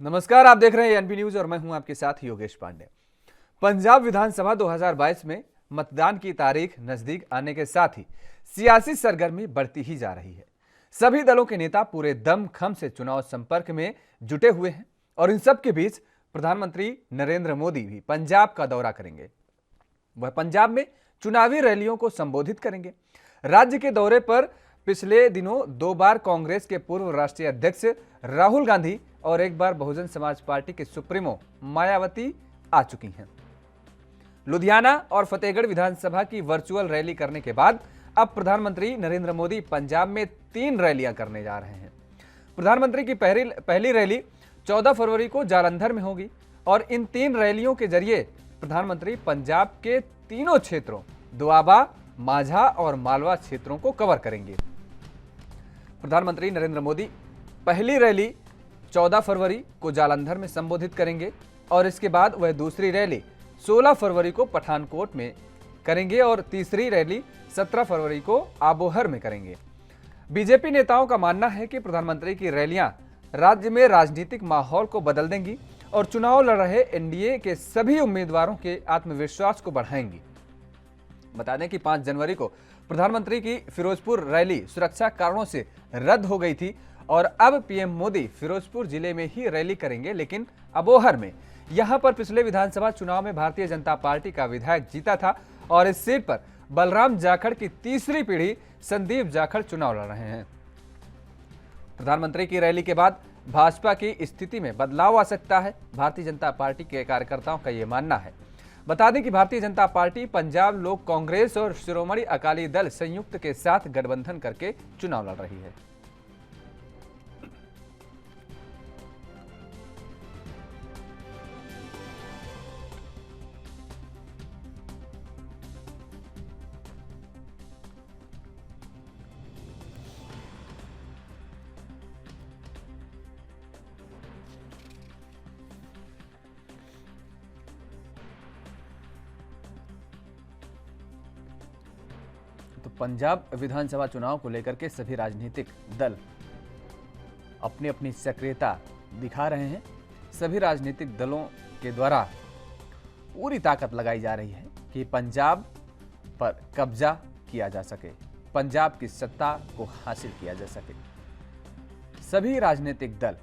नमस्कार, आप देख रहे हैं एनपी न्यूज और मैं हूं आपके साथ योगेश पांडे। पंजाब विधानसभा 2022 में मतदान की तारीख नजदीक आने के साथ ही सियासी सरगर्मी बढ़ती ही जा रही है। सभी दलों के नेता पूरे दमखम से चुनाव संपर्क में जुटे हुए हैं और इन सब के बीच प्रधानमंत्री नरेंद्र मोदी भी पंजाब का दौरा करेंगे। वह पंजाब में चुनावी रैलियों को संबोधित करेंगे। राज्य के दौरे पर पिछले दिनों 2 बार कांग्रेस के पूर्व राष्ट्रीय अध्यक्ष राहुल गांधी और एक बार बहुजन समाज पार्टी के सुप्रीमो मायावती आ चुकी हैं। लुधियाना और फतेहगढ़ विधानसभा की वर्चुअल रैली करने के बाद अब प्रधानमंत्री नरेंद्र मोदी पंजाब में 3 रैलियां करने जा रहे हैं। प्रधानमंत्री की पहली रैली 14 फरवरी को जालंधर में होगी और इन 3 रैलियों के जरिए प्रधानमंत्री पंजाब के तीनों क्षेत्रों दोआबा, माझा और मालवा क्षेत्रों को कवर करेंगे। प्रधानमंत्री नरेंद्र मोदी पहली रैली 14 फरवरी को जालंधर में संबोधित करेंगे और इसके बाद वह दूसरी रैली 16 फरवरी को पठानकोट में करेंगे और तीसरी रैली 17 फरवरी को आबोहर में करेंगे। बीजेपी नेताओं का मानना है कि प्रधानमंत्री की रैलियां राज्य में राजनीतिक माहौल को बदल देंगी और चुनाव लड़ रहे एनडीए के सभी उम्मीदवारों के आत्मविश्वास को बढ़ाएंगी। बता दें कि 5 जनवरी को प्रधानमंत्री की फिरोजपुर रैली सुरक्षा कारणों से रद्द हो गई थी और अब पीएम मोदी फिरोजपुर जिले में ही रैली करेंगे, लेकिन अबोहर में। यहां पर पिछले विधानसभा चुनाव में भारतीय जनता पार्टी का विधायक जीता था और इस सीट पर बलराम जाखड़ की तीसरी पीढ़ी संदीप जाखड़ चुनाव लड़ रहे हैं। प्रधानमंत्री की रैली के बाद भाजपा की स्थिति में बदलाव आ सकता है, भारतीय जनता पार्टी के कार्यकर्ताओं का यह मानना है। बता दें कि भारतीय जनता पार्टी पंजाब लोक कांग्रेस और शिरोमणि अकाली दल संयुक्त के साथ गठबंधन करके चुनाव लड़ रही है। तो पंजाब विधानसभा चुनाव को लेकर के सभी राजनीतिक दल अपनी अपनी सक्रियता दिखा रहे हैं। सभी राजनीतिक दलों के द्वारा पूरी ताकत लगाई जा रही है कि पंजाब पर कब्जा किया जा सके, पंजाब की सत्ता को हासिल किया जा सके। सभी राजनीतिक दल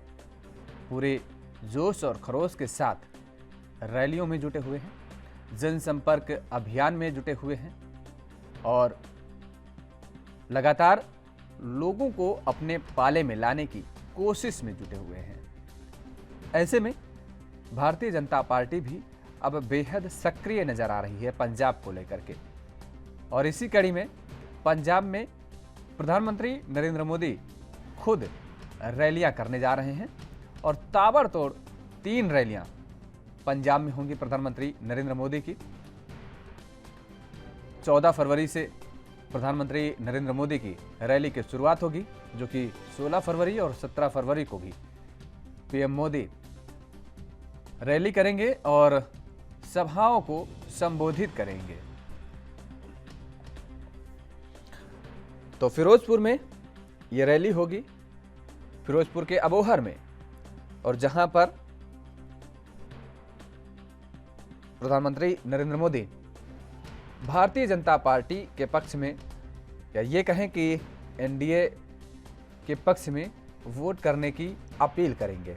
पूरे जोश और खरोश के साथ रैलियों में जुटे हुए हैं, जनसंपर्क अभियान में जुटे हुए हैं और लगातार लोगों को अपने पाले में लाने की कोशिश में जुटे हुए हैं। ऐसे में भारतीय जनता पार्टी भी अब बेहद सक्रिय नजर आ रही है पंजाब को लेकर के और इसी कड़ी में पंजाब में प्रधानमंत्री नरेंद्र मोदी खुद रैलियां करने जा रहे हैं और ताबड़तोड़ 3 रैलियां पंजाब में होंगी प्रधानमंत्री नरेंद्र मोदी की। 14 फरवरी से प्रधानमंत्री नरेंद्र मोदी की रैली की शुरुआत होगी, जो कि 16 फरवरी और 17 फरवरी को भी पीएम मोदी रैली करेंगे और सभाओं को संबोधित करेंगे। तो फिरोजपुर में यह रैली होगी, फिरोजपुर के अबोहर में, और जहां पर प्रधानमंत्री नरेंद्र मोदी भारतीय जनता पार्टी के पक्ष में या ये कहें कि एनडीए के पक्ष में वोट करने की अपील करेंगे।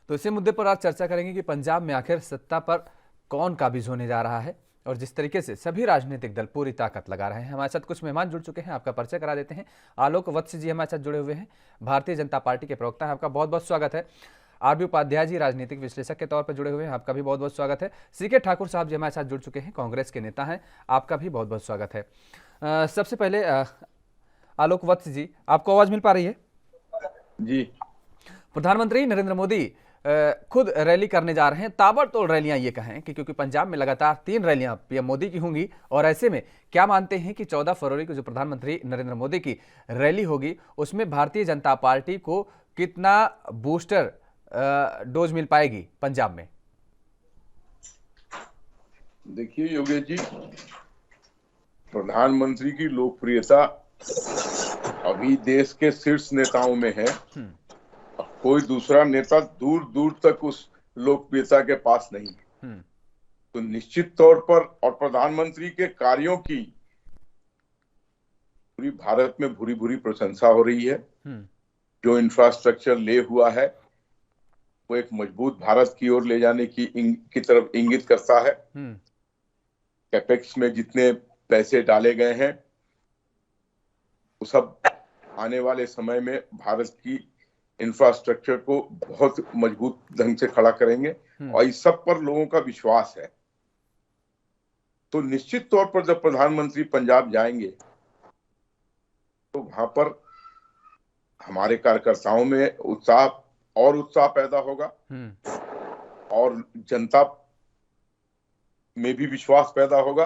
तो इसी मुद्दे पर आज चर्चा करेंगे कि पंजाब में आखिर सत्ता पर कौन काबिज होने जा रहा है और जिस तरीके से सभी राजनीतिक दल पूरी ताकत लगा रहे हैं। हमारे साथ कुछ मेहमान जुड़ चुके हैं, आपका परिचय करा देते हैं। आलोक वत्स जी हमारे साथ जुड़े हुए हैं, भारतीय जनता पार्टी के प्रवक्ता हैं, आपका बहुत बहुत स्वागत है। आरबी उपाध्याय जी राजनीतिक विश्लेषक के तौर पर जुड़े हुए हैं, आपका भी बहुत बहुत स्वागत है। सीके ठाकुर साहब जी हमारे साथ जुड़ चुके हैं, कांग्रेस के नेता हैं, आपका भी बहुत बहुत स्वागत है। सबसे पहले आलोक वत्स जी, आपको आवाज मिल पा रही है? जी। प्रधानमंत्री नरेंद्र मोदी खुद रैली करने जा रहे हैं, ताबड़तोड़ रैलियां ये कहें कि क्योंकि पंजाब में लगातार 3 रैलियां पीएम मोदी की होंगी। और ऐसे में क्या मानते हैं कि 14 फरवरी को जो प्रधानमंत्री नरेंद्र मोदी की रैली होगी उसमें भारतीय जनता पार्टी को कितना बूस्टर डोज मिल पाएगी पंजाब में? देखिए योगेश जी, प्रधानमंत्री की लोकप्रियता अभी देश के शीर्ष नेताओं में है। कोई दूसरा नेता दूर दूर तक उस लोकप्रियता के पास नहीं है। तो निश्चित तौर पर, और प्रधानमंत्री के कार्यों की पूरी भारत में भूरी भूरी प्रशंसा हो रही है। जो इंफ्रास्ट्रक्चर ले हुआ है वो एक मजबूत भारत की ओर ले जाने की तरफ इंगित करता है। कैपेक्स में जितने पैसे डाले गए हैं वो सब आने वाले समय में भारत की इंफ्रास्ट्रक्चर को बहुत मजबूत ढंग से खड़ा करेंगे और इस सब पर लोगों का विश्वास है। तो निश्चित तौर पर जब प्रधानमंत्री पंजाब जाएंगे तो वहां पर हमारे कार्यकर्ताओं में उत्साह पैदा होगा और जनता में भी विश्वास पैदा होगा,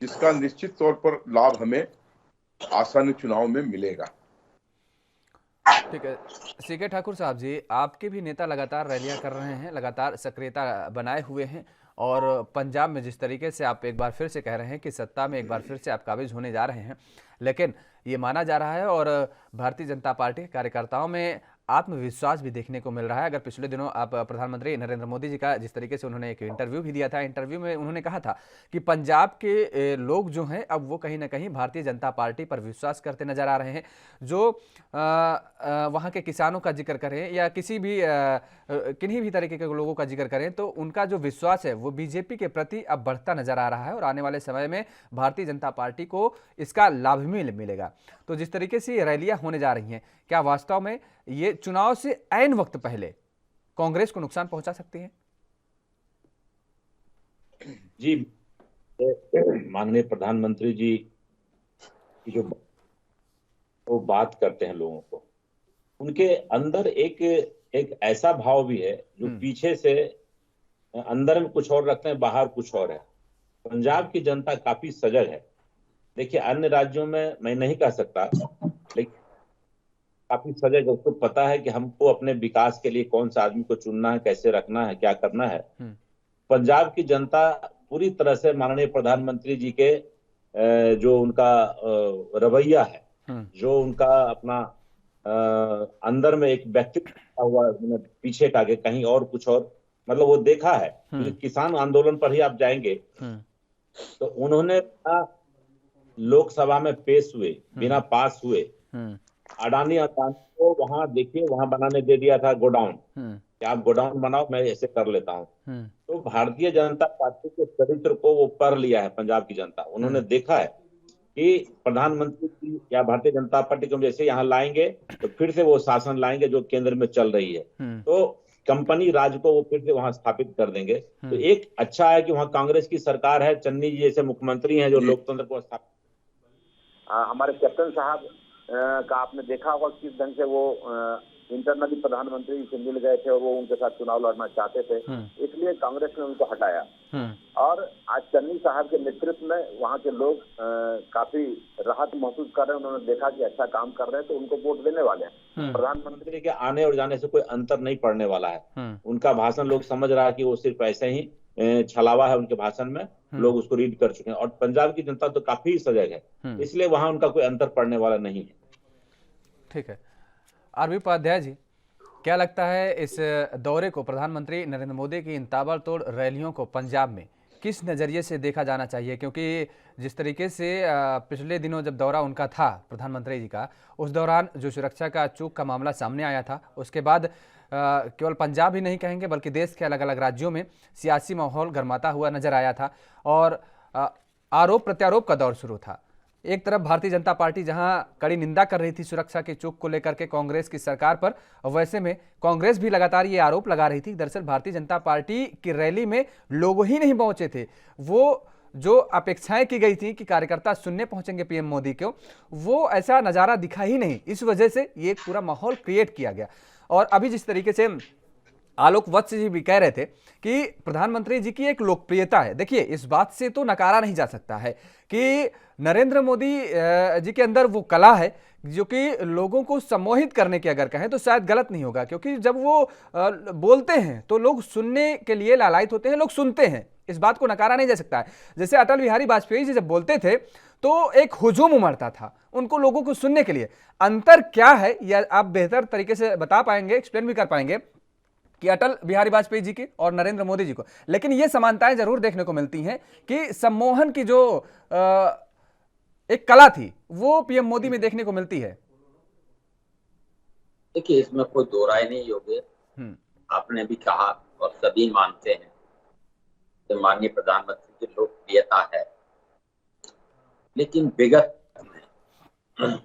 जिसका निश्चित तौर पर लाभ हमें आसानी चुनाव में मिलेगा। ठीक है सीके ठाकुर साहब जी, आपके भी नेता लगातार रैलियां कर रहे हैं, लगातार सक्रियता बनाए हुए हैं और पंजाब में जिस तरीके से आप एक बार फिर से कह रहे हैं कि सत्ता में एक बार फिर से आप काबिज होने जा रहे हैं, लेकिन ये माना जा रहा है और भारतीय जनता पार्टी के कार्यकर्ताओं में आत्मविश्वास भी देखने को मिल रहा है। अगर पिछले दिनों आप प्रधानमंत्री नरेंद्र मोदी जी का जिस तरीके से उन्होंने एक इंटरव्यू भी दिया था, इंटरव्यू में उन्होंने कहा था कि पंजाब के लोग जो हैं अब वो कहीं ना कहीं भारतीय जनता पार्टी पर विश्वास करते नजर आ रहे हैं। जो वहाँ के किसानों का जिक्र करें या किसी भी किन्हीं भी तरीके के लोगों का जिक्र करें तो उनका जो विश्वास है वो बीजेपी के प्रति अब बढ़ता नजर आ रहा है और आने वाले समय में भारतीय जनता पार्टी को इसका लाभ भी मिलेगा। तो जिस तरीके से ये रैलियां होने जा रही हैं, क्या वास्तव में ये चुनाव से ऐन वक्त पहले कांग्रेस को नुकसान पहुंचा सकती है? जी, माननीय प्रधानमंत्री जी की जो वो बात करते हैं लोगों को, उनके अंदर एक ऐसा भाव भी है जो पीछे से अंदर में कुछ और रखते हैं, बाहर कुछ और है। पंजाब की जनता काफी सजग है। देखिए अन्य राज्यों में मैं नहीं कह सकता, लेकिन काफी सजग है। उसको पता है कि हमको अपने विकास के लिए कौन सा आदमी को चुनना है, कैसे रखना है, क्या करना है। पंजाब की जनता पूरी तरह से माननीय प्रधानमंत्री जी के जो उनका रवैया है, जो उनका अपना अंदर में एक व्यक्तित्व हुआ पीछे का के कहीं और कुछ और, मतलब वो देखा है। किसान आंदोलन पर ही आप जाएंगे तो उन्होंने लोकसभा में पेश हुए, बिना पास हुए अडानी को वहां देखिए वहां बनाने दे दिया था गोडाउन, कि आप गोडाउन बनाओ मैं ऐसे कर लेता हूं। तो भारतीय जनता पार्टी के चरित्र को वो पढ़ लिया है पंजाब की जनता। उन्होंने देखा है कि प्रधानमंत्री की या भारतीय जनता पार्टी को जैसे यहाँ लाएंगे तो फिर से वो शासन लाएंगे जो केंद्र में चल रही है, तो कंपनी राज को वो फिर से वहां स्थापित कर देंगे। तो एक अच्छा है कि वहां कांग्रेस की सरकार है, चन्नी जी जैसे मुख्यमंत्री हैं जो लोकतंत्र को स्थापित। हमारे कैप्टन साहब का आपने देखा होगा किस ढंग से वो इंटरनली प्रधानमंत्री से मिल गए थे और वो उनके साथ चुनाव लड़ना चाहते थे, इसलिए कांग्रेस ने उनको हटाया। और आज चन्नी साहब के नेतृत्व में वहाँ के लोग काफी राहत महसूस कर रहे हैं। उन्होंने देखा कि अच्छा काम कर रहे हैं तो उनको वोट देने वाले हैं। प्रधानमंत्री के आने और जाने से कोई अंतर नहीं पड़ने वाला है। उनका भाषण लोग समझ रहा है कि वो सिर्फ ऐसे ही छलावा है उनके भाषण में, लोग उसको रीड कर चुके हैं। और पंजाब की जनता तो काफी सजग है, इसलिए वहां उनका कोई अंतर पड़ने वाला नहीं है। ठीक है आरबी उपाध्याय जी, क्या लगता है इस दौरे को, प्रधानमंत्री नरेंद्र मोदी की इन ताबड़तोड़ रैलियों को पंजाब में किस नज़रिए से देखा जाना चाहिए? क्योंकि जिस तरीके से पिछले दिनों जब दौरा उनका था प्रधानमंत्री जी का, उस दौरान जो सुरक्षा का चूक का मामला सामने आया था, उसके बाद केवल पंजाब ही नहीं कहेंगे बल्कि देश के अलग अलग राज्यों में सियासी माहौल गर्माता हुआ नजर आया था और आरोप प्रत्यारोप का दौर शुरू था। एक तरफ भारतीय जनता पार्टी जहां कड़ी निंदा कर रही थी सुरक्षा के चूक को लेकर के कांग्रेस की सरकार पर, वैसे में कांग्रेस भी लगातार ये आरोप लगा रही थी दरअसल भारतीय जनता पार्टी की रैली में लोग ही नहीं पहुंचे थे, वो जो अपेक्षाएं की गई थी कि कार्यकर्ता सुनने पहुंचेंगे पीएम मोदी को, वो ऐसा नज़ारा दिखा ही नहीं। इस वजह से ये एक पूरा माहौल क्रिएट किया गया। और अभी जिस तरीके से आलोक वत्स जी भी कह रहे थे कि प्रधानमंत्री जी की एक लोकप्रियता है, देखिए इस बात से तो नकारा नहीं जा सकता है कि नरेंद्र मोदी जी के अंदर वो कला है जो कि लोगों को सम्मोहित करने की अगर कहें तो शायद गलत नहीं होगा, क्योंकि जब वो बोलते हैं तो लोग सुनने के लिए लालायित होते हैं, लोग सुनते हैं, इस बात को नकारा नहीं जा सकता है। जैसे अटल बिहारी वाजपेयी जी जब बोलते थे तो एक हुजूम उमड़ता था उनको लोगों को सुनने के लिए। अंतर क्या है या आप बेहतर तरीके से बता पाएंगे, एक्सप्लेन भी कर पाएंगे कि अटल बिहारी वाजपेयी जी की और नरेंद्र मोदी जी को, लेकिन ये समानताएं जरूर देखने को मिलती हैं कि सम्मोहन की जो एक कला थी वो पीएम मोदी में देखने को मिलती है। देखिए इसमें कोई दो राय नहीं होगी, आपने भी कहा और सभी मानते हैं कि माननीय प्रधानमंत्री की लोकप्रियता है, लेकिन विगत में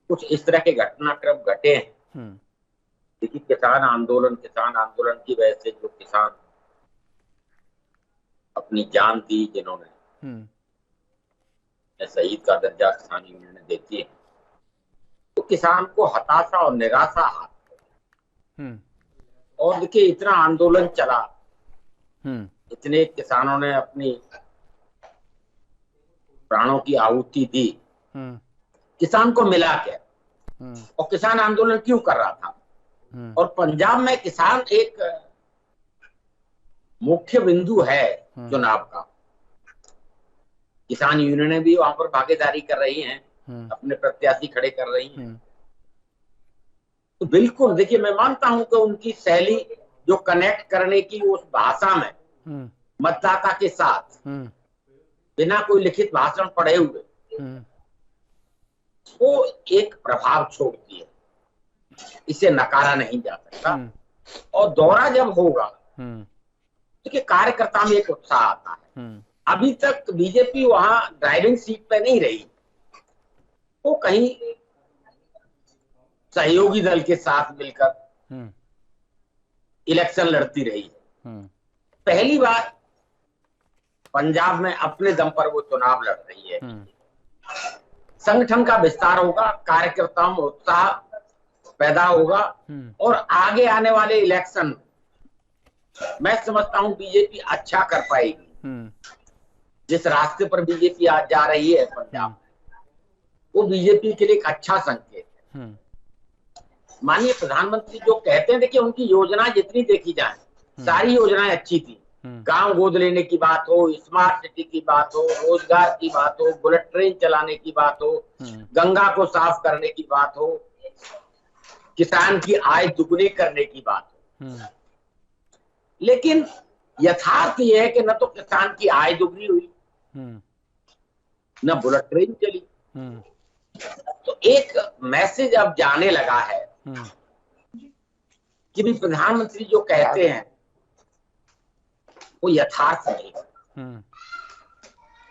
कुछ इस तरह के घटनाक्रम घटे हैं। देखिए किसान आंदोलन की वजह से जो किसान अपनी जान दी, जिन्होंने शहीद का दर्जा किसान यूनियन ने देती है, तो किसान को हताशा और निराशा हाथ। और देखिए इतना आंदोलन चला, इतने किसानों ने अपनी प्राणों की आहुति दी, किसान को मिला क्या? और किसान आंदोलन क्यों कर रहा था? और पंजाब में किसान एक मुख्य बिंदु है चुनाव का। किसान यूनियनें भी वहां पर भागीदारी कर रही हैं, अपने प्रत्याशी खड़े कर रही हैं। तो बिल्कुल देखिए मैं मानता हूं कि उनकी शैली जो कनेक्ट करने की उस भाषा में मतदाता के साथ बिना कोई लिखित भाषण पढ़े हुए, वो एक प्रभाव छोड़ती है, इसे नकारा नहीं जा सकता। और दौरा जब होगा देखिए कार्यकर्ता में एक उत्साह आता है। अभी तक बीजेपी वहां ड्राइविंग सीट पे नहीं रही, वो कहीं सहयोगी दल के साथ मिलकर इलेक्शन लड़ती रही है। पहली बार पंजाब में अपने दम पर वो चुनाव लड़ रही है। संगठन का विस्तार होगा, कार्यकर्ताओं में उत्साह पैदा होगा और आगे आने वाले इलेक्शन मैं समझता हूं बीजेपी अच्छा कर पाएगी। जिस रास्ते पर बीजेपी आज जा रही है पंजाब, वो बीजेपी के लिए एक अच्छा संकेत है। माननीय प्रधानमंत्री जो कहते हैं, देखिए उनकी योजना जितनी देखी जाए सारी योजनाएं अच्छी थी। गांव गोद लेने की बात हो, स्मार्ट सिटी की बात हो, रोजगार की बात हो, बुलेट ट्रेन चलाने की बात हो, गंगा को साफ करने की बात हो, किसान की आय दुगनी करने की बात हो। लेकिन यथार्थ यह है कि न तो किसान की आय दुगनी हुई, न बुलेट ट्रेन चली। तो एक मैसेज अब जाने लगा है कि भी प्रधानमंत्री जो कहते हैं वो यथार्थ नहीं,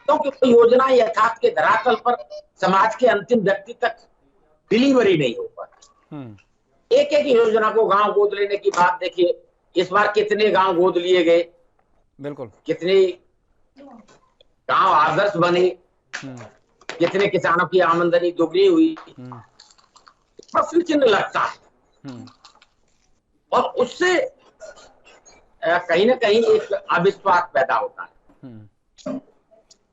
क्योंकि तो योजना यथार्थ के धरातल पर समाज के अंतिम व्यक्ति तक डिलीवरी नहीं हो पाती। एक एक योजना को गांव गोद लेने की बात देखिए, इस बार कितने गांव गोद लिए गए, बिल्कुल कितने गांव आदर्श बने, कितने किसानों की आमदनी दुगनी हुई, प्रश्न चिन्ह लगता है। और उससे कहीं ना कहीं एक अविश्वास पैदा होता है।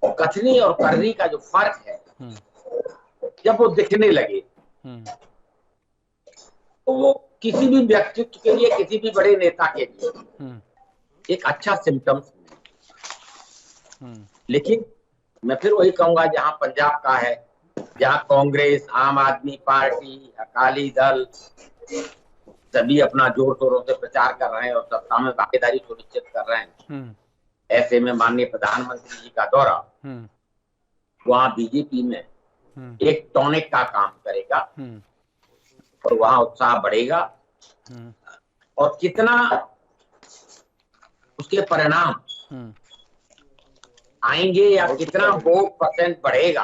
और कथनी और करनी का जो फर्क है जब वो दिखने लगे तो वो किसी भी व्यक्तित्व के लिए, किसी भी बड़े नेता के लिए एक अच्छा सिम्टम्स। लेकिन मैं फिर वही कहूंगा, जहां पंजाब का है, जहां कांग्रेस, आम आदमी पार्टी, अकाली दल सभी अपना जोर शोरों से प्रचार कर रहे हैं और सत्ता में भागीदारी सुनिश्चित कर रहे हैं, ऐसे में माननीय प्रधानमंत्री जी का दौरा वहां बीजेपी में एक टॉनिक का काम करेगा और वहां उत्साह बढ़ेगा। और कितना उसके परिणाम आएंगे या कितना वोट परसेंट बढ़ेगा,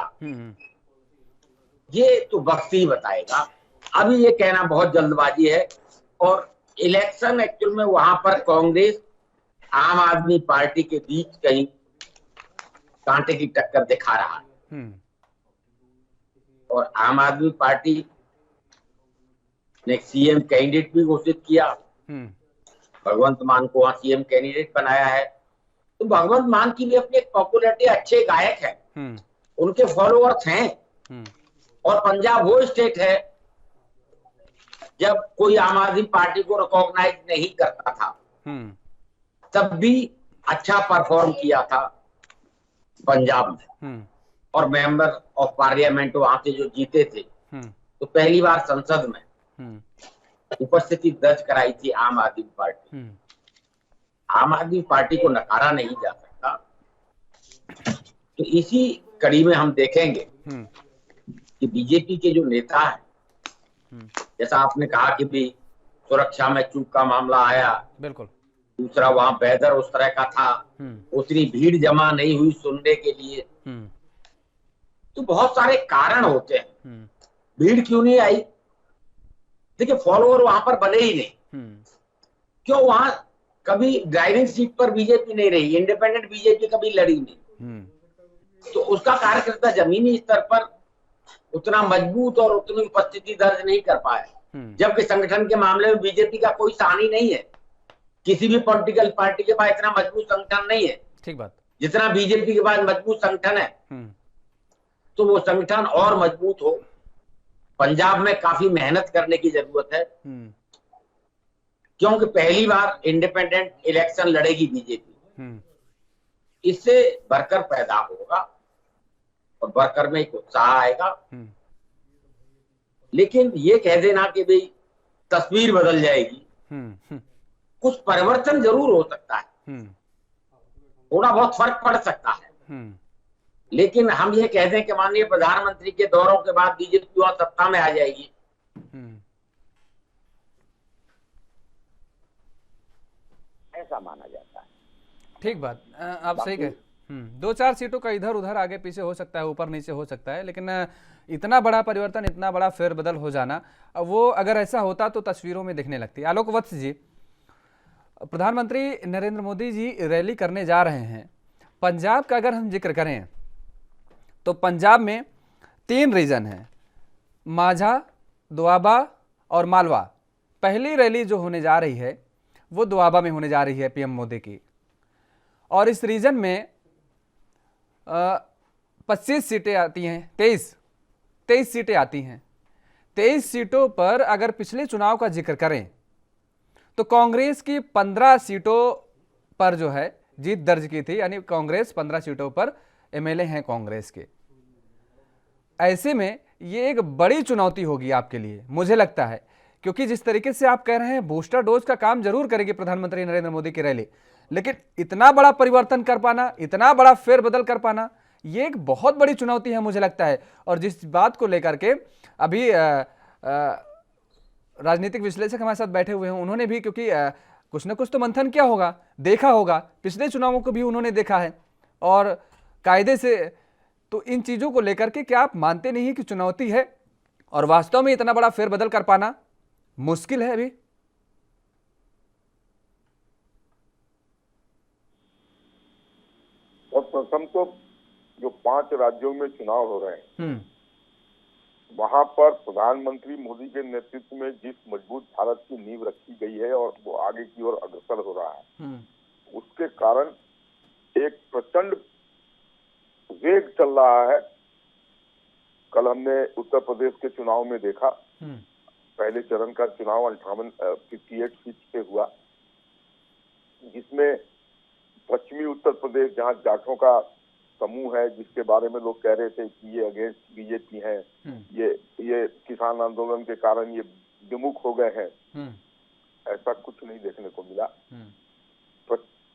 ये तो वक्त ही बताएगा। अभी ये कहना बहुत जल्दबाजी है। और इलेक्शन एक्चुअल में वहां पर कांग्रेस आम आदमी पार्टी के बीच कहीं कांटे की टक्कर दिखा रहा है। और आम आदमी पार्टी ने सीएम कैंडिडेट भी घोषित किया, भगवंत मान को वहां सीएम कैंडिडेट बनाया है। तो भगवंत मान की भी अपनी एक पॉपुलैरिटी, अच्छे गायक है, उनके फॉलोअर्स हैं। और पंजाब वो स्टेट है जब कोई आम आदमी पार्टी को रिकॉग्नाइज नहीं करता था, तब भी अच्छा परफॉर्म किया था पंजाब में, और मेंबर ऑफ पार्लियामेंट वहां से जो जीते थे, तो पहली बार संसद में उपस्थिति दर्ज कराई थी आम आदमी पार्टी। आम आदमी पार्टी को नकारा नहीं जा सकता। तो इसी कड़ी में हम देखेंगे कि बीजेपी के जो नेता हैं, जैसा आपने कहा कि भी सुरक्षा में चूक का मामला आया, बिल्कुल, दूसरा वहां वेदर उस तरह का था, उतनी भीड़ जमा नहीं हुई सुनने के लिए। तो बहुत सारे कारण होते हैं, भीड़ क्यों नहीं आई। देखिए, फॉलोअर वहां पर बने ही नहीं। क्यों? वहां कभी ड्राइविंग सीट पर बीजेपी नहीं रही, इंडिपेंडेंट बीजेपी कभी लड़ी नहीं। तो उसका कार्यकर्ता जमीनी स्तर पर उतना मजबूत और उतनी उपस्थिति दर्ज नहीं कर पाए। जबकि संगठन के मामले में बीजेपी का कोई सानी नहीं है, किसी भी पॉलिटिकल पार्टी के पास इतना मजबूत संगठन नहीं है, ठीक बात, जितना बीजेपी के पास मजबूत संगठन है। तो वो संगठन और मजबूत हो, पंजाब में काफी मेहनत करने की जरूरत है, क्योंकि पहली बार इंडिपेंडेंट इलेक्शन लड़ेगी बीजेपी। इससे वर्कर पैदा होगा और वर्कर में एक उत्साह आएगा। लेकिन ये कह देना कि भाई तस्वीर बदल जाएगी, कुछ परिवर्तन जरूर हो सकता है, थोड़ा बहुत फर्क पड़ सकता है। लेकिन हम ये कह दें कि माननीय प्रधानमंत्री के दौरों के बाद बीजेपी वहां सत्ता में आ जाएगी, ऐसा माना जाता है। ठीक बात, आप सही कह। 2-4 सीटों का इधर उधर आगे पीछे हो सकता है, ऊपर नीचे हो सकता है, लेकिन इतना बड़ा परिवर्तन, इतना बड़ा फेरबदल हो जाना, वो अगर ऐसा होता तो तस्वीरों में दिखने लगती। आलोक वत्स जी, प्रधानमंत्री नरेंद्र मोदी जी रैली करने जा रहे हैं। पंजाब का अगर हम जिक्र करें तो पंजाब में 3 रीजन हैं, माझा, दोआबा और मालवा। पहली रैली जो होने जा रही है वो दोआबा में होने जा रही है पीएम मोदी की, और इस रीजन में 25 सीटें आती हैं, 23 सीटें आती हैं। 23 सीटों पर अगर पिछले चुनाव का जिक्र करें तो कांग्रेस की 15 सीटों पर जो है जीत दर्ज की थी, यानी कांग्रेस 15 सीटों पर एमएलए हैं कांग्रेस के। ऐसे में ये एक बड़ी चुनौती होगी आपके लिए, मुझे लगता है, क्योंकि जिस तरीके से आप कह रहे हैं बूस्टर डोज का काम जरूर करेगी प्रधानमंत्री नरेंद्र मोदी की रैली, लेकिन इतना बड़ा परिवर्तन कर पाना, इतना बड़ा फेरबदल कर पाना, ये एक बहुत बड़ी चुनौती है मुझे लगता है। और जिस बात को लेकर के अभी राजनीतिक विश्लेषक हमारे साथ बैठे हुए हैं, उन्होंने भी, क्योंकि कुछ ना कुछ तो मंथन क्या होगा, देखा होगा, पिछले चुनावों को भी उन्होंने देखा है और कायदे से, तो इन चीजों को लेकर के क्या आप मानते नहीं कि चुनौती है और वास्तव में इतना बड़ा फेरबदल कर पाना मुश्किल है अभी? और प्रथम तो जो 5 राज्यों में चुनाव हो रहे हैं, वहां पर प्रधानमंत्री मोदी के नेतृत्व में जिस मजबूत भारत की नींव रखी गई है और वो आगे की ओर अग्रसर हो रहा है, उसके कारण एक प्रचंड वेग चल रहा है। कल हमने उत्तर प्रदेश के चुनाव में देखा, पहले चरण का चुनाव 58 सीट पे हुआ, जिसमें पश्चिमी उत्तर प्रदेश, जहां जाटों का समूह है, जिसके बारे में लोग कह रहे थे कि ये अगेंस्ट बीजेपी है, ये किसान आंदोलन के कारण ये विमुख हो गए हैं, ऐसा कुछ नहीं देखने को मिला।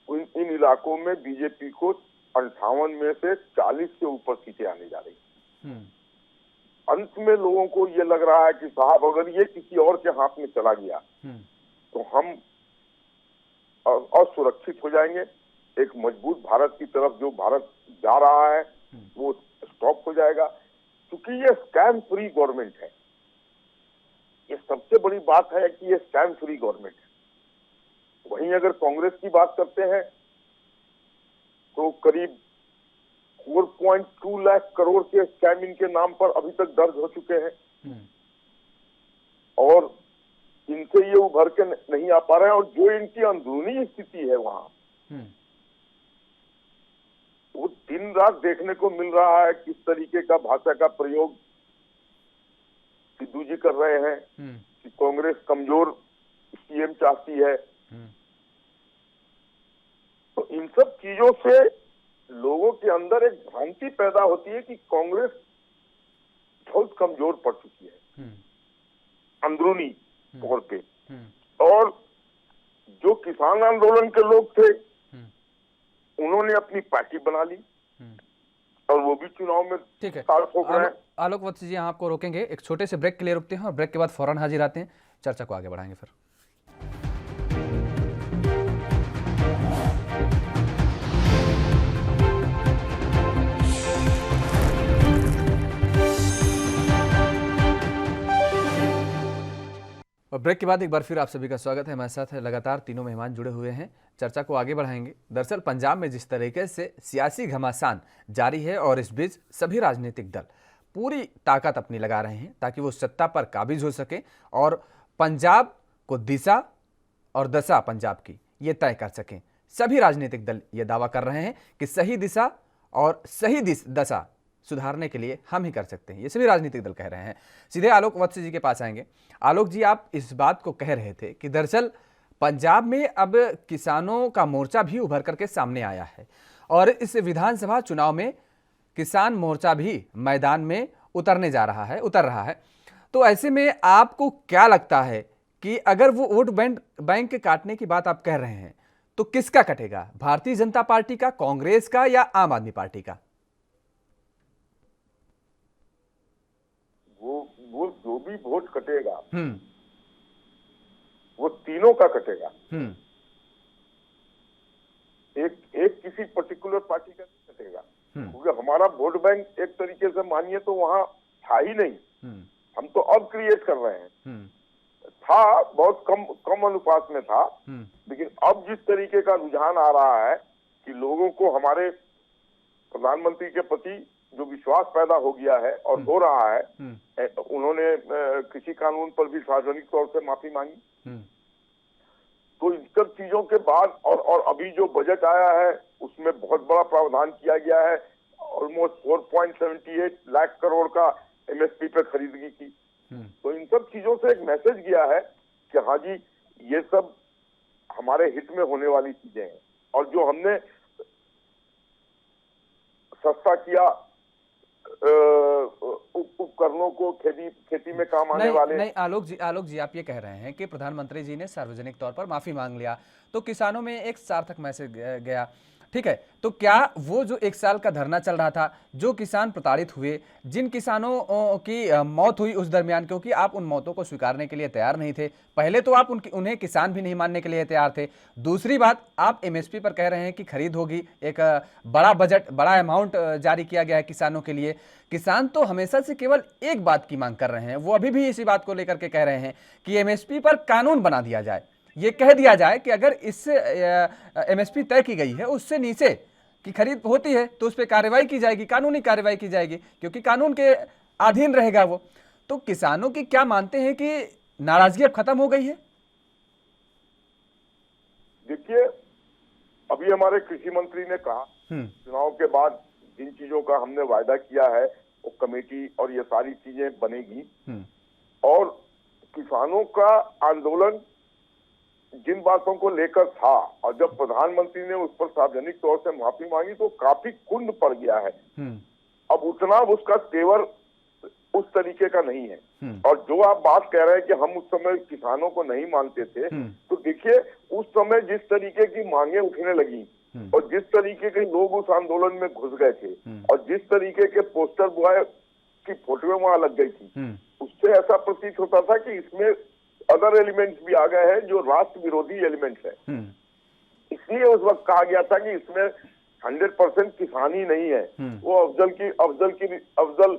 इन इलाकों में बीजेपी को 58 में से 40 से ऊपर सीटें आने जा रही। अंत में लोगों को ये लग रहा है कि साहब अगर ये किसी और के हाथ में चला गया तो हम असुरक्षित हो जाएंगे। एक मजबूत भारत की तरफ जो भारत जा रहा है वो स्टॉप हो जाएगा, क्योंकि ये स्कैम फ्री गवर्नमेंट है। ये सबसे बड़ी बात है कि ये स्कैम फ्री गवर्नमेंट है। वहीं अगर कांग्रेस की बात करते हैं तो करीब 4.2 लाख करोड़ के स्कैम इनके नाम पर अभी तक दर्ज हो चुके हैं और इनसे ये उभर के नहीं आ पा रहे हैं। और जो इनकी अंदरूनी स्थिति है वहां, वो दिन रात देखने को मिल रहा है। किस तरीके का भाषा का प्रयोग सिद्धू जी कर रहे हैं कि कांग्रेस कमजोर सीएम चाहती है। तो इन सब चीजों से लोगों के अंदर एक भ्रांति पैदा होती है कि कांग्रेस बहुत कमजोर पड़ चुकी है अंदरूनी तौर पे। और जो किसान आंदोलन के लोग थे उन्होंने अपनी पार्टी बना ली और वो भी चुनाव में ठीक है। ताल ठोक रहे हैं। आलोक वत्स जी, आपको रोकेंगे, एक छोटे से ब्रेक के लिए रुकते हैं और ब्रेक के बाद फौरन हाजिर आते हैं, चर्चा को आगे बढ़ाएंगे फिर। और ब्रेक के बाद एक बार फिर आप सभी का स्वागत है। हमारे साथ लगातार तीनों मेहमान जुड़े हुए हैं, चर्चा को आगे बढ़ाएंगे। दरअसल पंजाब में जिस तरीके से सियासी घमासान जारी है और इस बीच सभी राजनीतिक दल पूरी ताकत अपनी लगा रहे हैं ताकि वो सत्ता पर काबिज हो सके और पंजाब को दिशा और दशा पंजाब की ये तय कर सकें। सभी राजनीतिक दल ये दावा कर रहे हैं कि सही दिशा और सही दशा सुधारने के लिए हम ही कर सकते हैं, ये सभी राजनीतिक दल कह रहे हैं। सीधे आलोक वत्स जी के पास आएंगे। आलोक जी, आप इस बात को कह रहे थे कि दरअसल पंजाब में अब किसानों का मोर्चा भी उभर करके सामने आया है और इस विधानसभा चुनाव में किसान मोर्चा भी मैदान में उतर रहा है। तो ऐसे में आपको क्या लगता है कि अगर वो वोट बैंक काटने की बात आप कह रहे हैं तो किसका कटेगा? भारतीय जनता पार्टी का, कांग्रेस का या आम आदमी पार्टी का? वो जो भी वोट कटेगा वो तीनों का कटेगा। एक किसी पर्टिकुलर पार्टी का नहीं कटेगा, क्योंकि हमारा वोट बैंक एक तरीके से मानिए तो वहां था ही नहीं। हम तो अब क्रिएट कर रहे हैं। था बहुत कम अनुपात में था, लेकिन अब जिस तरीके का रुझान आ रहा है कि लोगों को हमारे प्रधानमंत्री के प्रति जो विश्वास पैदा हो गया है और हो रहा है, उन्होंने कृषि कानून पर भी सार्वजनिक तौर से माफी मांगी। तो इन सब चीजों के बाद और अभी जो बजट आया है उसमें बहुत बड़ा प्रावधान किया गया है। ऑलमोस्ट 4.78 लाख करोड़ का एमएसपी पे खरीदगी की। तो इन सब चीजों से एक मैसेज गया है कि हाँ जी, ये सब हमारे हित में होने वाली चीजें हैं। और जो हमने सस्ता किया उपकरणों को खेती में काम आने वाले। नहीं आलोक जी, आप ये कह रहे हैं कि प्रधानमंत्री जी ने सार्वजनिक तौर पर माफी मांग लिया तो किसानों में एक सार्थक मैसेज गया, ठीक है। तो क्या वो जो 1 साल का धरना चल रहा था, जो किसान प्रताड़ित हुए, जिन किसानों की मौत हुई उस दरमियान, क्योंकि आप उन मौतों को स्वीकारने के लिए तैयार नहीं थे, पहले तो आप उन्हें किसान भी नहीं मानने के लिए तैयार थे। दूसरी बात, आप एमएसपी पर कह रहे हैं कि खरीद होगी, एक बड़ा बजट, बड़ा अमाउंट जारी किया गया है किसानों के लिए। किसान तो हमेशा से केवल एक बात की मांग कर रहे हैं, वो अभी भी इसी बात को लेकर के कह रहे हैं कि एमएसपी पर कानून बना दिया जाए, ये कह दिया जाए कि अगर इससे एमएसपी तय की गई है उससे नीचे की खरीद होती है तो उस पर कार्रवाई की जाएगी, कानूनी कार्रवाई की जाएगी, क्योंकि कानून के अधीन रहेगा वो। तो किसानों की क्या मानते हैं कि नाराजगी अब खत्म हो गई है? देखिए, अभी हमारे कृषि मंत्री ने कहा चुनाव के बाद जिन चीजों का हमने वायदा किया है वो कमेटी और ये सारी चीजें बनेगी। और किसानों का आंदोलन जिन बातों को लेकर था और जब प्रधानमंत्री ने उस पर सार्वजनिक तौर से माफी मांगी तो काफी कुंद पड़ गया है। अब उतना उसका तेवर उस तरीके का नहीं है। और जो आप बात कह रहे हैं कि हम उस समय किसानों को नहीं मानते थे, तो देखिए उस समय जिस तरीके की मांगे उठने लगी और जिस तरीके के लोग उस आंदोलन में घुस गए थे और जिस तरीके के पोस्टर बॉय की फोटोएं वहां लग गई थी, उससे ऐसा प्रतीत होता था कि इसमें अदर एलिमेंट्स भी आ गए हैं जो राष्ट्र विरोधी एलिमेंट्स है। इसलिए उस वक्त कहा गया था कि इसमें 100% किसान ही नहीं है। वो अफजल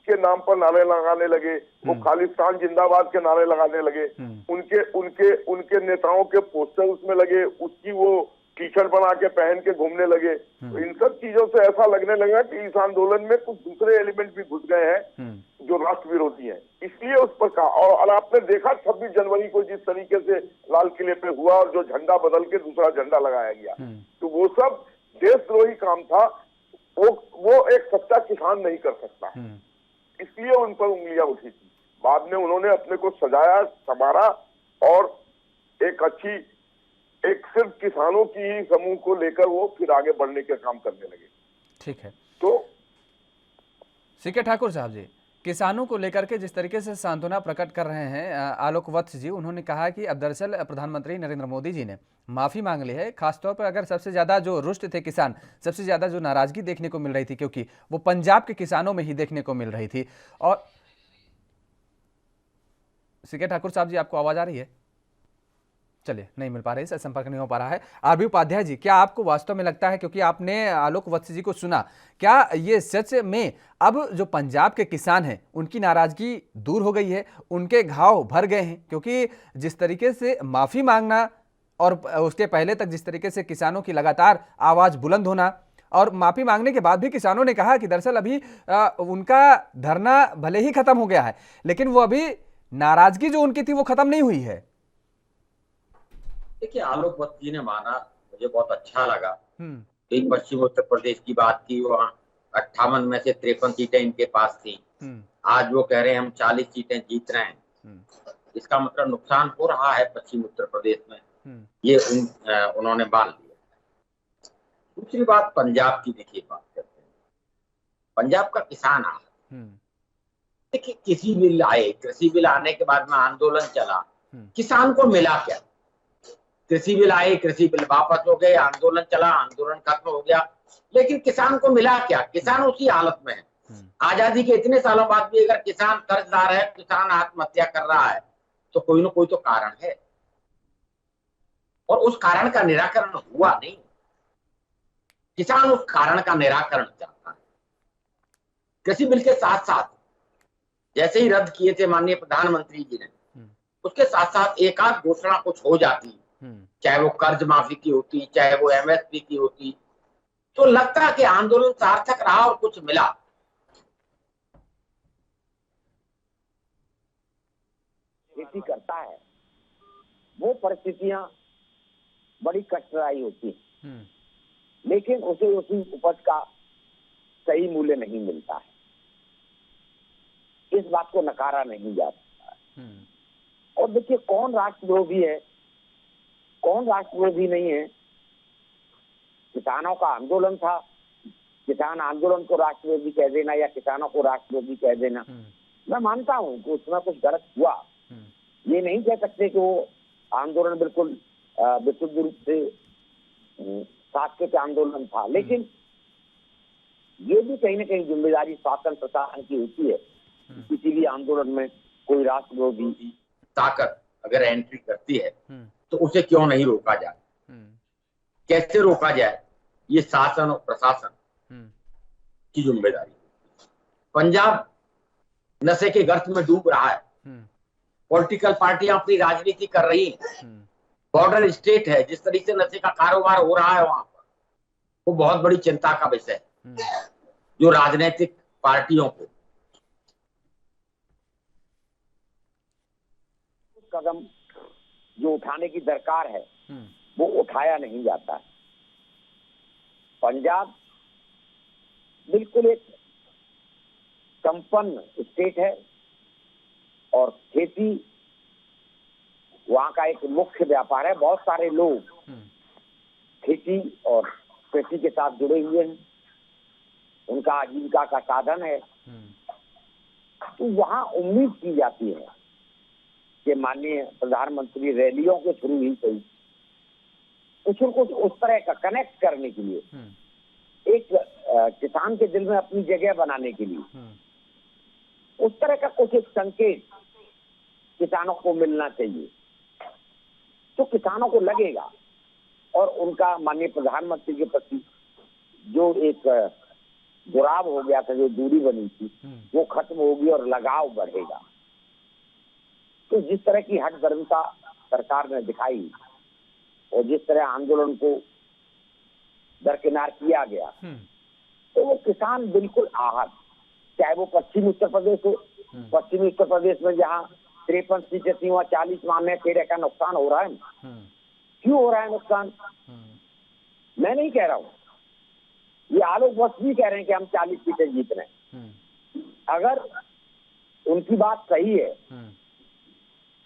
के नाम पर नारे लगाने लगे, वो खालिस्तान जिंदाबाद के नारे लगाने लगे, उनके नेताओं के पोस्टर उसमें लगे, उसकी वो टी शर्ट बना के पहन के घूमने लगे। तो इन सब चीजों से ऐसा लगने लगा कि इस आंदोलन में कुछ दूसरे एलिमेंट भी घुस गए हैं जो राष्ट्र विरोधी हैं, इसलिए उस पर कहा। और आपने देखा 26 जनवरी को जिस तरीके से लाल किले पे हुआ और जो झंडा बदल के दूसरा झंडा लगाया गया, तो वो सब देशद्रोही काम था। वो एक सच्चा किसान नहीं कर सकता, इसलिए उन पर उंगलियां उठी थी। बाद में उन्होंने अपने को सजाया, संवारा और एक सिर्फ किसानों की ही समूह को लेकर वो फिर आगे बढ़ने के काम करने लगे। ठीक है, तो सीके ठाकुर साहब जी, किसानों को लेकर के जिस तरीके से सांत्वना प्रकट कर रहे हैं आलोक वत्स जी, उन्होंने कहा कि अब दरअसल प्रधानमंत्री नरेंद्र मोदी जी ने माफी मांग ली है। खासतौर पर अगर सबसे ज्यादा जो रुष्ट थे किसान, सबसे ज्यादा जो नाराजगी देखने को मिल रही थी, क्योंकि वो पंजाब के किसानों में ही देखने को मिल रही थी। और सीके ठाकुर साहब जी, आपको आवाज आ रही है? चलिए, नहीं मिल पा रही, संपर्क नहीं हो पा रहा है। आरबी उपाध्याय जी, क्या आपको वास्तव में लगता है, क्योंकि आपने आलोक वत्स जी को सुना, क्या ये सच में अब जो पंजाब के किसान हैं उनकी नाराजगी दूर हो गई है, उनके घाव भर गए हैं? क्योंकि जिस तरीके से माफी मांगना और उसके पहले तक जिस तरीके से किसानों की लगातार आवाज बुलंद होना, और माफी मांगने के बाद भी किसानों ने कहा कि दरअसल अभी उनका धरना भले ही खत्म हो गया है, लेकिन वो अभी नाराजगी जो उनकी थी वो खत्म नहीं हुई है। देखिए, आलोक वत्स जी ने माना, मुझे बहुत अच्छा लगा। एक पश्चिम उत्तर प्रदेश की बात की, वहाँ 58 में से 53 सीटें इनके पास थी। आज वो कह रहे हैं हम 40 सीटें जीत रहे हैं। इसका मतलब नुकसान हो रहा है पश्चिम उत्तर प्रदेश में, ये उन्होंने मान लिया। दूसरी बात पंजाब की, देखिए बात करते हैं पंजाब का किसान देखिए, कृषि बिल आए, कृषि बिल आने के बाद में आंदोलन चला, किसान को मिला क्या? कृषि बिल आए, कृषि बिल वापस हो गए, आंदोलन चला, आंदोलन खत्म हो गया, लेकिन किसान को मिला क्या? किसान उसी हालत में है। आजादी के इतने सालों बाद भी अगर किसान कर्जदार है, किसान आत्महत्या कर रहा है, तो कोई ना कोई तो कारण है, और उस कारण का निराकरण हुआ नहीं। किसान उस कारण का निराकरण चाहता है। कृषि बिल के साथ साथ जैसे ही रद्द किए थे माननीय प्रधानमंत्री जी ने, उसके साथ साथ एक आध घोषणा कुछ हो जाती, चाहे वो कर्ज माफी की होती, चाहे वो एमएसपी की होती, तो लगता है कि आंदोलन सार्थक रहा और कुछ मिला। खेती करता है, वो परिस्थितियां बड़ी कष्टदायी होती हैं, लेकिन उसे उसी उपज का सही मूल्य नहीं मिलता है। इस बात को नकारा नहीं जा सकता। और देखिए, कौन राष्ट्रविरोधी है, कौन राष्ट्रविरोधी नहीं है? किसानों का आंदोलन था, किसान आंदोलन को राष्ट्रविरोधी कह देना या किसानों को राष्ट्रविरोधी कह देना, मैं मानता हूं कि उसमें कुछ गलत हुआ। ये नहीं कह सकते कि वो आंदोलन बिल्कुल विशुद्ध रूप से शासकीय आंदोलन था, लेकिन ये भी कहीं ना कहीं जिम्मेदारी शासन प्रशासन की होती है। किसी भी आंदोलन में कोई राष्ट्रविरोधी ताकत अगर एंट्री करती है तो उसे क्यों नहीं रोका जाए? कैसे रोका जाए? ये शासन और प्रशासन की जिम्मेदारी। पंजाब नशे के गर्त में डूब रहा है, पॉलिटिकल पार्टियां अपनी राजनीति कर रही हैं, बॉर्डर स्टेट है, जिस तरीके से नशे का कारोबार हो रहा है वहां पर, वो बहुत बड़ी चिंता का विषय है, जो राजनीतिक पार्टियों को कदम जो उठाने की दरकार है वो उठाया नहीं जाता है। पंजाब बिल्कुल एक संपन्न स्टेट है और खेती वहाँ का एक मुख्य व्यापार है। बहुत सारे लोग खेती और कृषि के साथ जुड़े हुए हैं, उनका आजीविका का साधन है। तो वहाँ उम्मीद की जाती है कि माननीय प्रधानमंत्री रैलियों के थ्रू ही सही कुछ उस तरह का कनेक्ट करने के लिए, एक किसान के दिल में अपनी जगह बनाने के लिए उस तरह का कुछ एक संकेत किसानों को मिलना चाहिए, तो किसानों को लगेगा और उनका माननीय प्रधानमंत्री के प्रति जो एक जुड़ाव हो गया था, जो दूरी बनी थी, वो खत्म होगी और लगाव बढ़ेगा। तो जिस तरह की हठधर्मिता सरकार ने दिखाई और जिस तरह आंदोलन को दरकिनार किया गया, तो वो किसान बिल्कुल आहत, चाहे वो पश्चिमी उत्तर प्रदेश हो। पश्चिमी उत्तर प्रदेश में जहाँ 53% थी, वहाँ 40 मामले तेरे का नुकसान हो रहा है। क्यों हो रहा है नुकसान? मैं नहीं कह रहा हूँ, ये आलोक वर्ष भी कह रहे हैं कि हम 40 सीटें जीत रहे हैं। अगर उनकी बात सही है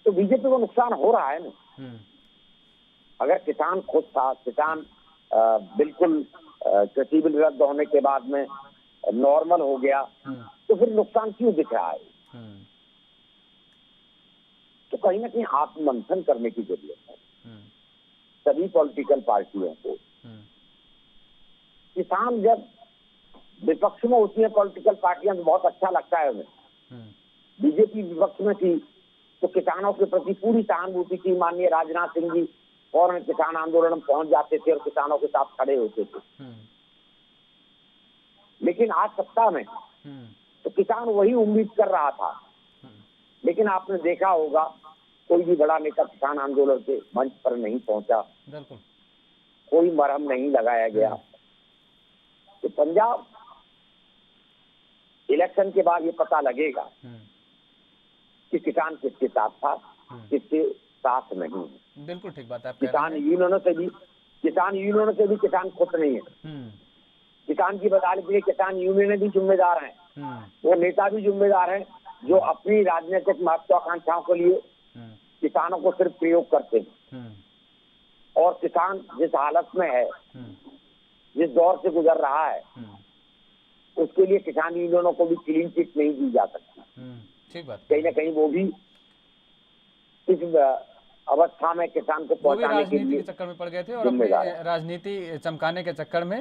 तो बीजेपी को नुकसान हो रहा है ना। अगर किसान खुश था, किसान बिल्कुल कृषि बिल रद्द होने के बाद में नॉर्मल हो गया, तो फिर नुकसान क्यों दिख रहा है? तो कहीं ना कहीं आत्ममंथन करने की जरूरत है सभी पॉलिटिकल पार्टियों को। किसान जब विपक्ष में होती है पॉलिटिकल पार्टियां तो बहुत अच्छा लगता है उन्हें। बीजेपी विपक्ष में थी तो किसानों के प्रति पूरी सहानुभूति थी। माननीय राजनाथ सिंह जी फौरन किसान आंदोलन में पहुंच जाते थे और किसानों के साथ खड़े होते थे। लेकिन आज सत्ता में तो किसान वही उम्मीद कर रहा था, लेकिन आपने देखा होगा कोई भी बड़ा नेता किसान आंदोलन के मंच पर नहीं पहुंचा, कोई मरहम नहीं लगाया गया। तो पंजाब इलेक्शन के बाद ये पता लगेगा कि किसान किसके साथ था, किसके साथ नहीं। बिल्कुल ठीक बात है। किसान यूनियनों से भी किसान खुश नहीं है। किसान की बदहाली के लिए किसान यूनियन भी जिम्मेदार हैं, वो नेता भी जिम्मेदार हैं जो अपनी राजनीतिक महत्वाकांक्षाओं के लिए किसानों को सिर्फ प्रयोग करते हैं। और किसान जिस हालत में है, जिस दौर से गुजर रहा है, उसके लिए किसान यूनियनों को भी क्लीन चिट नहीं दी जा सकती। ठीक बात। कहीं ना कहीं वो भी इस अवस्था में किसान को पहुंचाने के लिए चक्कर में पड़ गए थे और अपनी राजनीति चमकाने के चक्कर में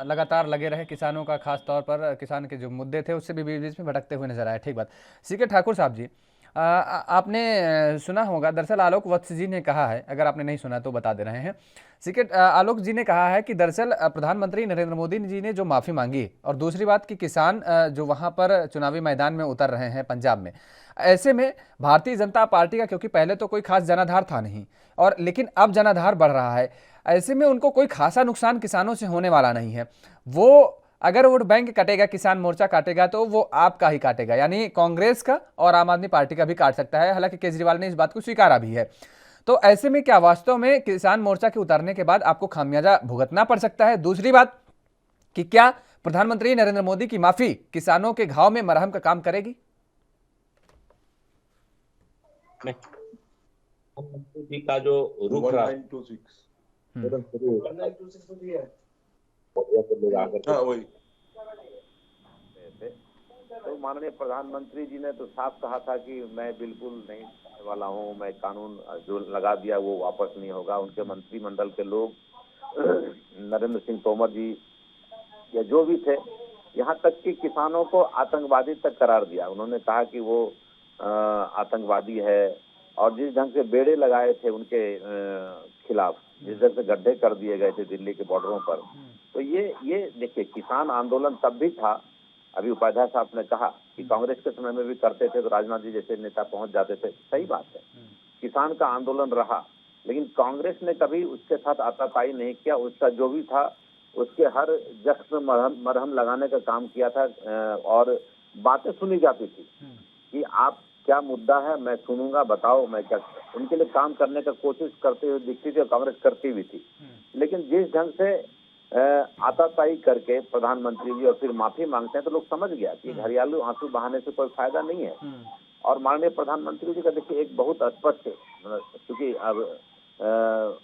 लगातार लगे रहे। किसानों का खास तौर पर किसान के जो मुद्दे थे उससे भी बीच में भटकते हुए नजर आए। ठीक बात। सीके ठाकुर साहब जी, आपने सुना होगा, दरअसल आलोक वत्स जी ने कहा है, अगर आपने नहीं सुना तो बता दे रहे हैं। सीके आलोक जी ने कहा है कि दरअसल प्रधानमंत्री नरेंद्र मोदी जी ने जो माफ़ी मांगी, और दूसरी बात कि किसान जो वहाँ पर चुनावी मैदान में उतर रहे हैं पंजाब में, ऐसे में भारतीय जनता पार्टी का, क्योंकि पहले तो कोई खास जनाधार था नहीं, और लेकिन अब जनाधार बढ़ रहा है, ऐसे में उनको कोई खासा नुकसान किसानों से होने वाला नहीं है। वो अगर वोट बैंक कटेगा, किसान मोर्चा काटेगा, तो वो आपका ही काटेगा, यानी कांग्रेस का और आम आदमी पार्टी का भी काट सकता है। हालांकि केजरीवाल ने इस बात को स्वीकारा भी है। तो ऐसे में क्या वास्तव में किसान मोर्चा के उतरने के बाद आपको खामियाजा भुगतना पड़ सकता है? दूसरी बात कि क्या प्रधानमंत्री नरेंद्र मोदी की माफी किसानों के घाव में मरहम का काम करेगी? प्रधानमंत्री जी का जो रुख रहा तो माननीय प्रधानमंत्री जी ने तो साफ कहा था कि मैं बिल्कुल नहीं आने वाला हूं, मैं कानून जो लगा दिया वो वापस नहीं होगा। उनके मंत्रिमंडल के लोग नरेंद्र सिंह तोमर जी या जो भी थे, यहाँ तक कि किसानों को आतंकवादी तक करार दिया। उन्होंने कहा कि वो आतंकवादी है, और जिस ढंग से बेड़े लगाए थे उनके खिलाफ, जिस ढंग से गड्ढे कर दिए गए थे दिल्ली के बॉर्डरों पर, तो ये देखिए किसान आंदोलन तब भी था। अभी उपाध्याय साहब ने कहा कि कांग्रेस के समय में भी करते थे तो राजनाथ जी जैसे नेता पहुंच जाते थे, सही बात है, किसान का आंदोलन रहा, लेकिन कांग्रेस ने कभी उसके साथ आतापाई नहीं किया। उसका जो भी था उसके हर जख्म में मरहम लगाने का काम किया था, और बातें सुनी जाती थी कि आप क्या मुद्दा है, मैं सुनूंगा, बताओ मैं क्या। उनके लिए काम करने का कोशिश करते हुए दिखती थी और कांग्रेस करती भी थी। लेकिन जिस ढंग से आतापाई करके प्रधानमंत्री जी और फिर माफी मांगते हैं तो लोग समझ गया कि घरियालू आंसू बहाने से कोई फायदा नहीं है। और माननीय प्रधानमंत्री जी का देखिए एक बहुत स्पष्ट, क्योंकि अब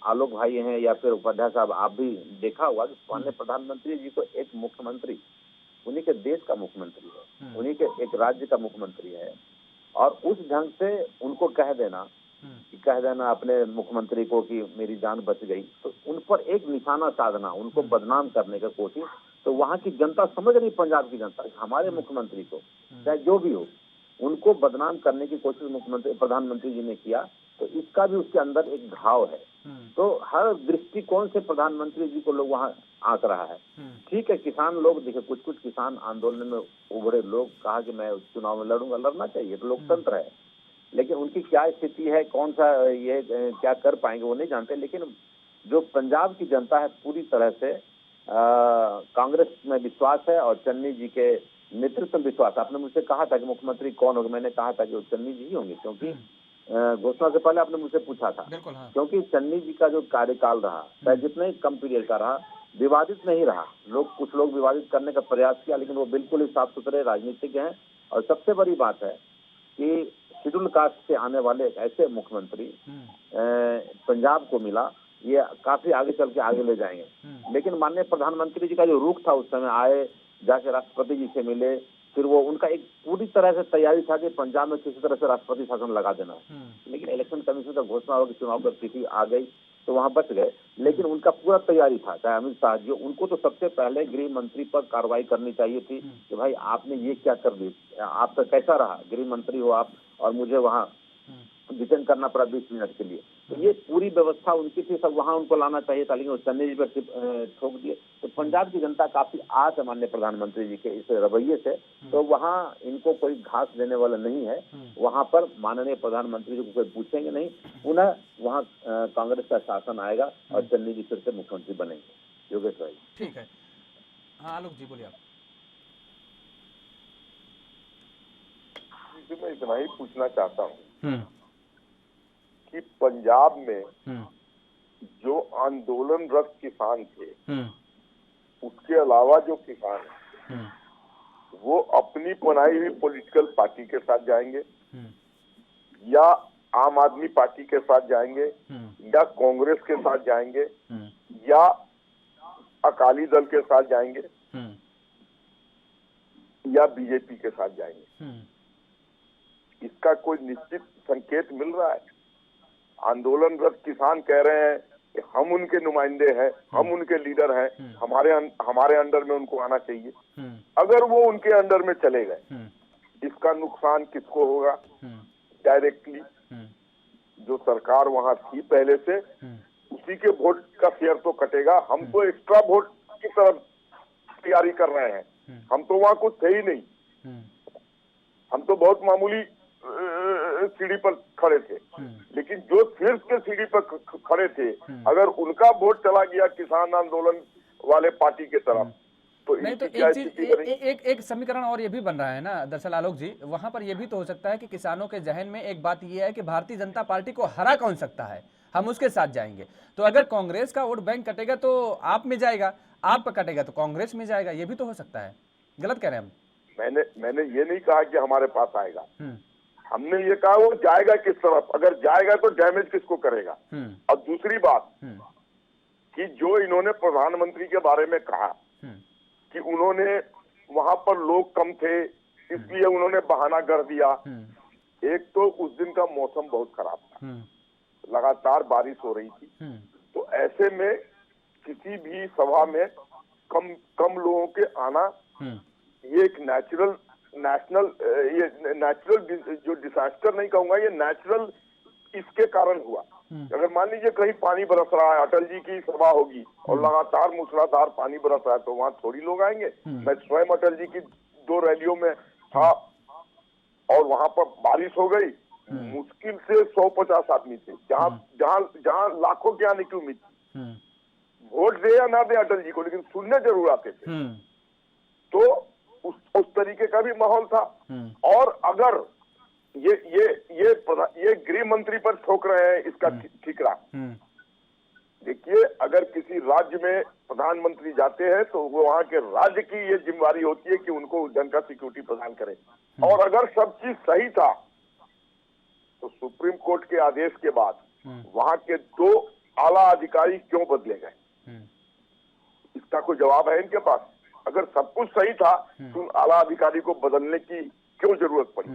आलोक भाई हैं या फिर उपाध्याय साहब, आप भी देखा होगा कि माननीय प्रधानमंत्री जी को एक मुख्यमंत्री उन्हीं के देश का मुख्यमंत्री है, उन्हीं के एक राज्य का मुख्यमंत्री है, और उस ढंग से उनको कह देना अपने मुख्यमंत्री को कि मेरी जान बच गई, तो उन पर एक निशाना साधना, उनको बदनाम करने का कोशिश, तो वहाँ की जनता समझ रही, पंजाब की जनता, हमारे मुख्यमंत्री को चाहे जो भी हो उनको बदनाम करने की कोशिश प्रधानमंत्री जी ने किया। तो इसका भी उसके अंदर एक घाव है। तो हर दृष्टिकोण से प्रधानमंत्री जी को लोग वहाँ आंक रहा है। ठीक है, किसान लोग देखिए, कुछ किसान आंदोलन में उभरे लोग कहा कि मैं चुनाव में लड़ूंगा, लड़ना चाहिए, तो लोकतंत्र है, लेकिन उनकी क्या स्थिति है, कौन सा ये क्या कर पाएंगे वो नहीं जानते। लेकिन जो पंजाब की जनता है पूरी तरह से कांग्रेस में विश्वास है और चन्नी जी के नेतृत्व में विश्वास। आपने मुझसे कहा था कि मुख्यमंत्री कौन होगा, मैंने कहा था कि वो चन्नी जी ही होंगे, क्योंकि घोषणा से पहले आपने मुझसे पूछा था। बिल्कुल, हाँ। क्योंकि चन्नी जी का जो कार्यकाल रहा, चाहे जितने ही कम पीरियड का रहा, विवादित नहीं रहा। कुछ लोग विवादित करने का प्रयास किया, लेकिन वो बिल्कुल ही साफ सुथरे राजनीतिज्ञ हैं। और सबसे बड़ी बात है कि शेड्यूल कास्ट से आने वाले एक ऐसे मुख्यमंत्री पंजाब को मिला, ये काफी आगे चल के आगे ले जाएंगे। लेकिन माननीय प्रधानमंत्री जी का जो रुख था, उस समय आए, जाके राष्ट्रपति जी से मिले, फिर वो उनका एक पूरी तरह से तैयारी था कि पंजाब में किसी तरह से राष्ट्रपति शासन लगा देना। लेकिन इलेक्शन कमीशन का घोषणा हो कि चुनाव की तिथि आ गई तो वहां बच गए। लेकिन उनका पूरा तैयारी था, चाहे अमित शाह जी, उनको तो सबसे पहले गृह मंत्री पर कार्रवाई करनी चाहिए थी कि भाई आपने ये क्या कर दी, आपका कैसा रहा, गृह मंत्री हो आप और मुझे वहाँ डिटेन करना पड़ा 20 मिनट के लिए। तो ये पूरी व्यवस्था उनकी थी, सब वहां उनको लाना चाहिए था, लेकिन वो चन्नी जी पर ठोक दिए। तो पंजाब की जनता काफी आज है माननीय प्रधानमंत्री जी के इस रवैये से, तो वहाँ इनको कोई घास देने वाला नहीं है। वहां पर माननीय प्रधानमंत्री जी को कोई पूछेंगे नहीं, पुनः वहाँ कांग्रेस का शासन आएगा और चन्नी जी फिर से मुख्यमंत्री बनेंगे। योगेश भाई ठीक है। हाँ आलोक जी बोलिए आप। मैं इतना ही पूछना चाहता हूँ कि पंजाब में जो आंदोलनरत किसान थे, उसके अलावा जो किसान हैं, वो अपनी बनाई हुई पॉलिटिकल पार्टी के साथ जाएंगे या आम आदमी पार्टी के साथ जाएंगे या कांग्रेस के साथ जाएंगे या अकाली दल के साथ जाएंगे या बीजेपी के साथ जाएंगे, इसका कोई निश्चित संकेत मिल रहा है? आंदोलनरत किसान कह रहे हैं कि हम उनके नुमाइंदे हैं, हम उनके लीडर हैं, हमारे अंडर में उनको आना चाहिए। अगर वो उनके अंडर में चले गए, इसका नुकसान किसको होगा? डायरेक्टली जो सरकार वहां थी पहले से, उसी के वोट का शेयर तो कटेगा। हम तो एक्स्ट्रा वोट की तरफ तैयारी कर रहे हैं, हम तो वहां कुछ थे ही नहीं, हम तो बहुत मामूली सीढ़ी पर खड़े थे। लेकिन जो शीर्ष के सीढ़ी पर खड़े थे, अगर उनका वोट चला गया किसान आंदोलन वाले पार्टी के तरफ, तो नहीं तो एक समीकरण और ये भी बन रहा है ना दरअसल आलोक जी, वहां पर ये भी तो हो सकता है कि किसानों के जहन में एक बात ये है कि भारतीय जनता पार्टी को हरा कौन सकता है, हम उसके साथ जाएंगे। तो अगर कांग्रेस का वोट बैंक कटेगा तो आप में जाएगा, आप कटेगा तो कांग्रेस में जाएगा, ये भी तो हो सकता है। गलत कह रहे हैं हम? मैंने ये नहीं कहा कि हमारे पास आएगा, हमने ये कहा वो जाएगा किस तरफ, अगर जाएगा तो डैमेज किसको करेगा। और दूसरी बात कि जो इन्होंने प्रधानमंत्री के बारे में कहा कि उन्होंने वहां पर लोग कम थे इसलिए उन्होंने बहाना कर दिया। एक तो उस दिन का मौसम बहुत खराब था, लगातार बारिश हो रही थी, तो ऐसे में किसी भी सभा में कम लोगों के आना ये एक नेचुरल जो डिजास्टर नहीं कहूंगा, ये नेचुरल इसके कारण हुआ। अगर मान लीजिए कहीं पानी बरस रहा है, अटल जी की सभा होगी और लगातार मूसलाधार पानी बरस रहा है, तो वहां थोड़ी लोग आएंगे। मैं स्वयं अटल जी की 2 रैलियों में था और वहां पर बारिश हो गई, मुश्किल से 150 आदमी थे, जहां लाखों के आने की उम्मीद थी। वोट दे या ना दे अटल जी को, लेकिन सुनने जरूर आते थे। तो उस तरीके का भी माहौल था। और अगर ये गृह मंत्री पर ठोक रहे हैं इसका ठीकरा, देखिए अगर किसी राज्य में प्रधानमंत्री जाते हैं तो वो वहां के राज्य की ये जिम्मेदारी होती है कि उनको ढंग का सिक्योरिटी प्रदान करें। और अगर सब चीज सही था तो सुप्रीम कोर्ट के आदेश के बाद वहां के 2 आला अधिकारी क्यों बदले गए, इसका कोई जवाब है इनके पास? अगर सब कुछ सही था तो आला अधिकारी को बदलने की क्यों जरूरत पड़ी?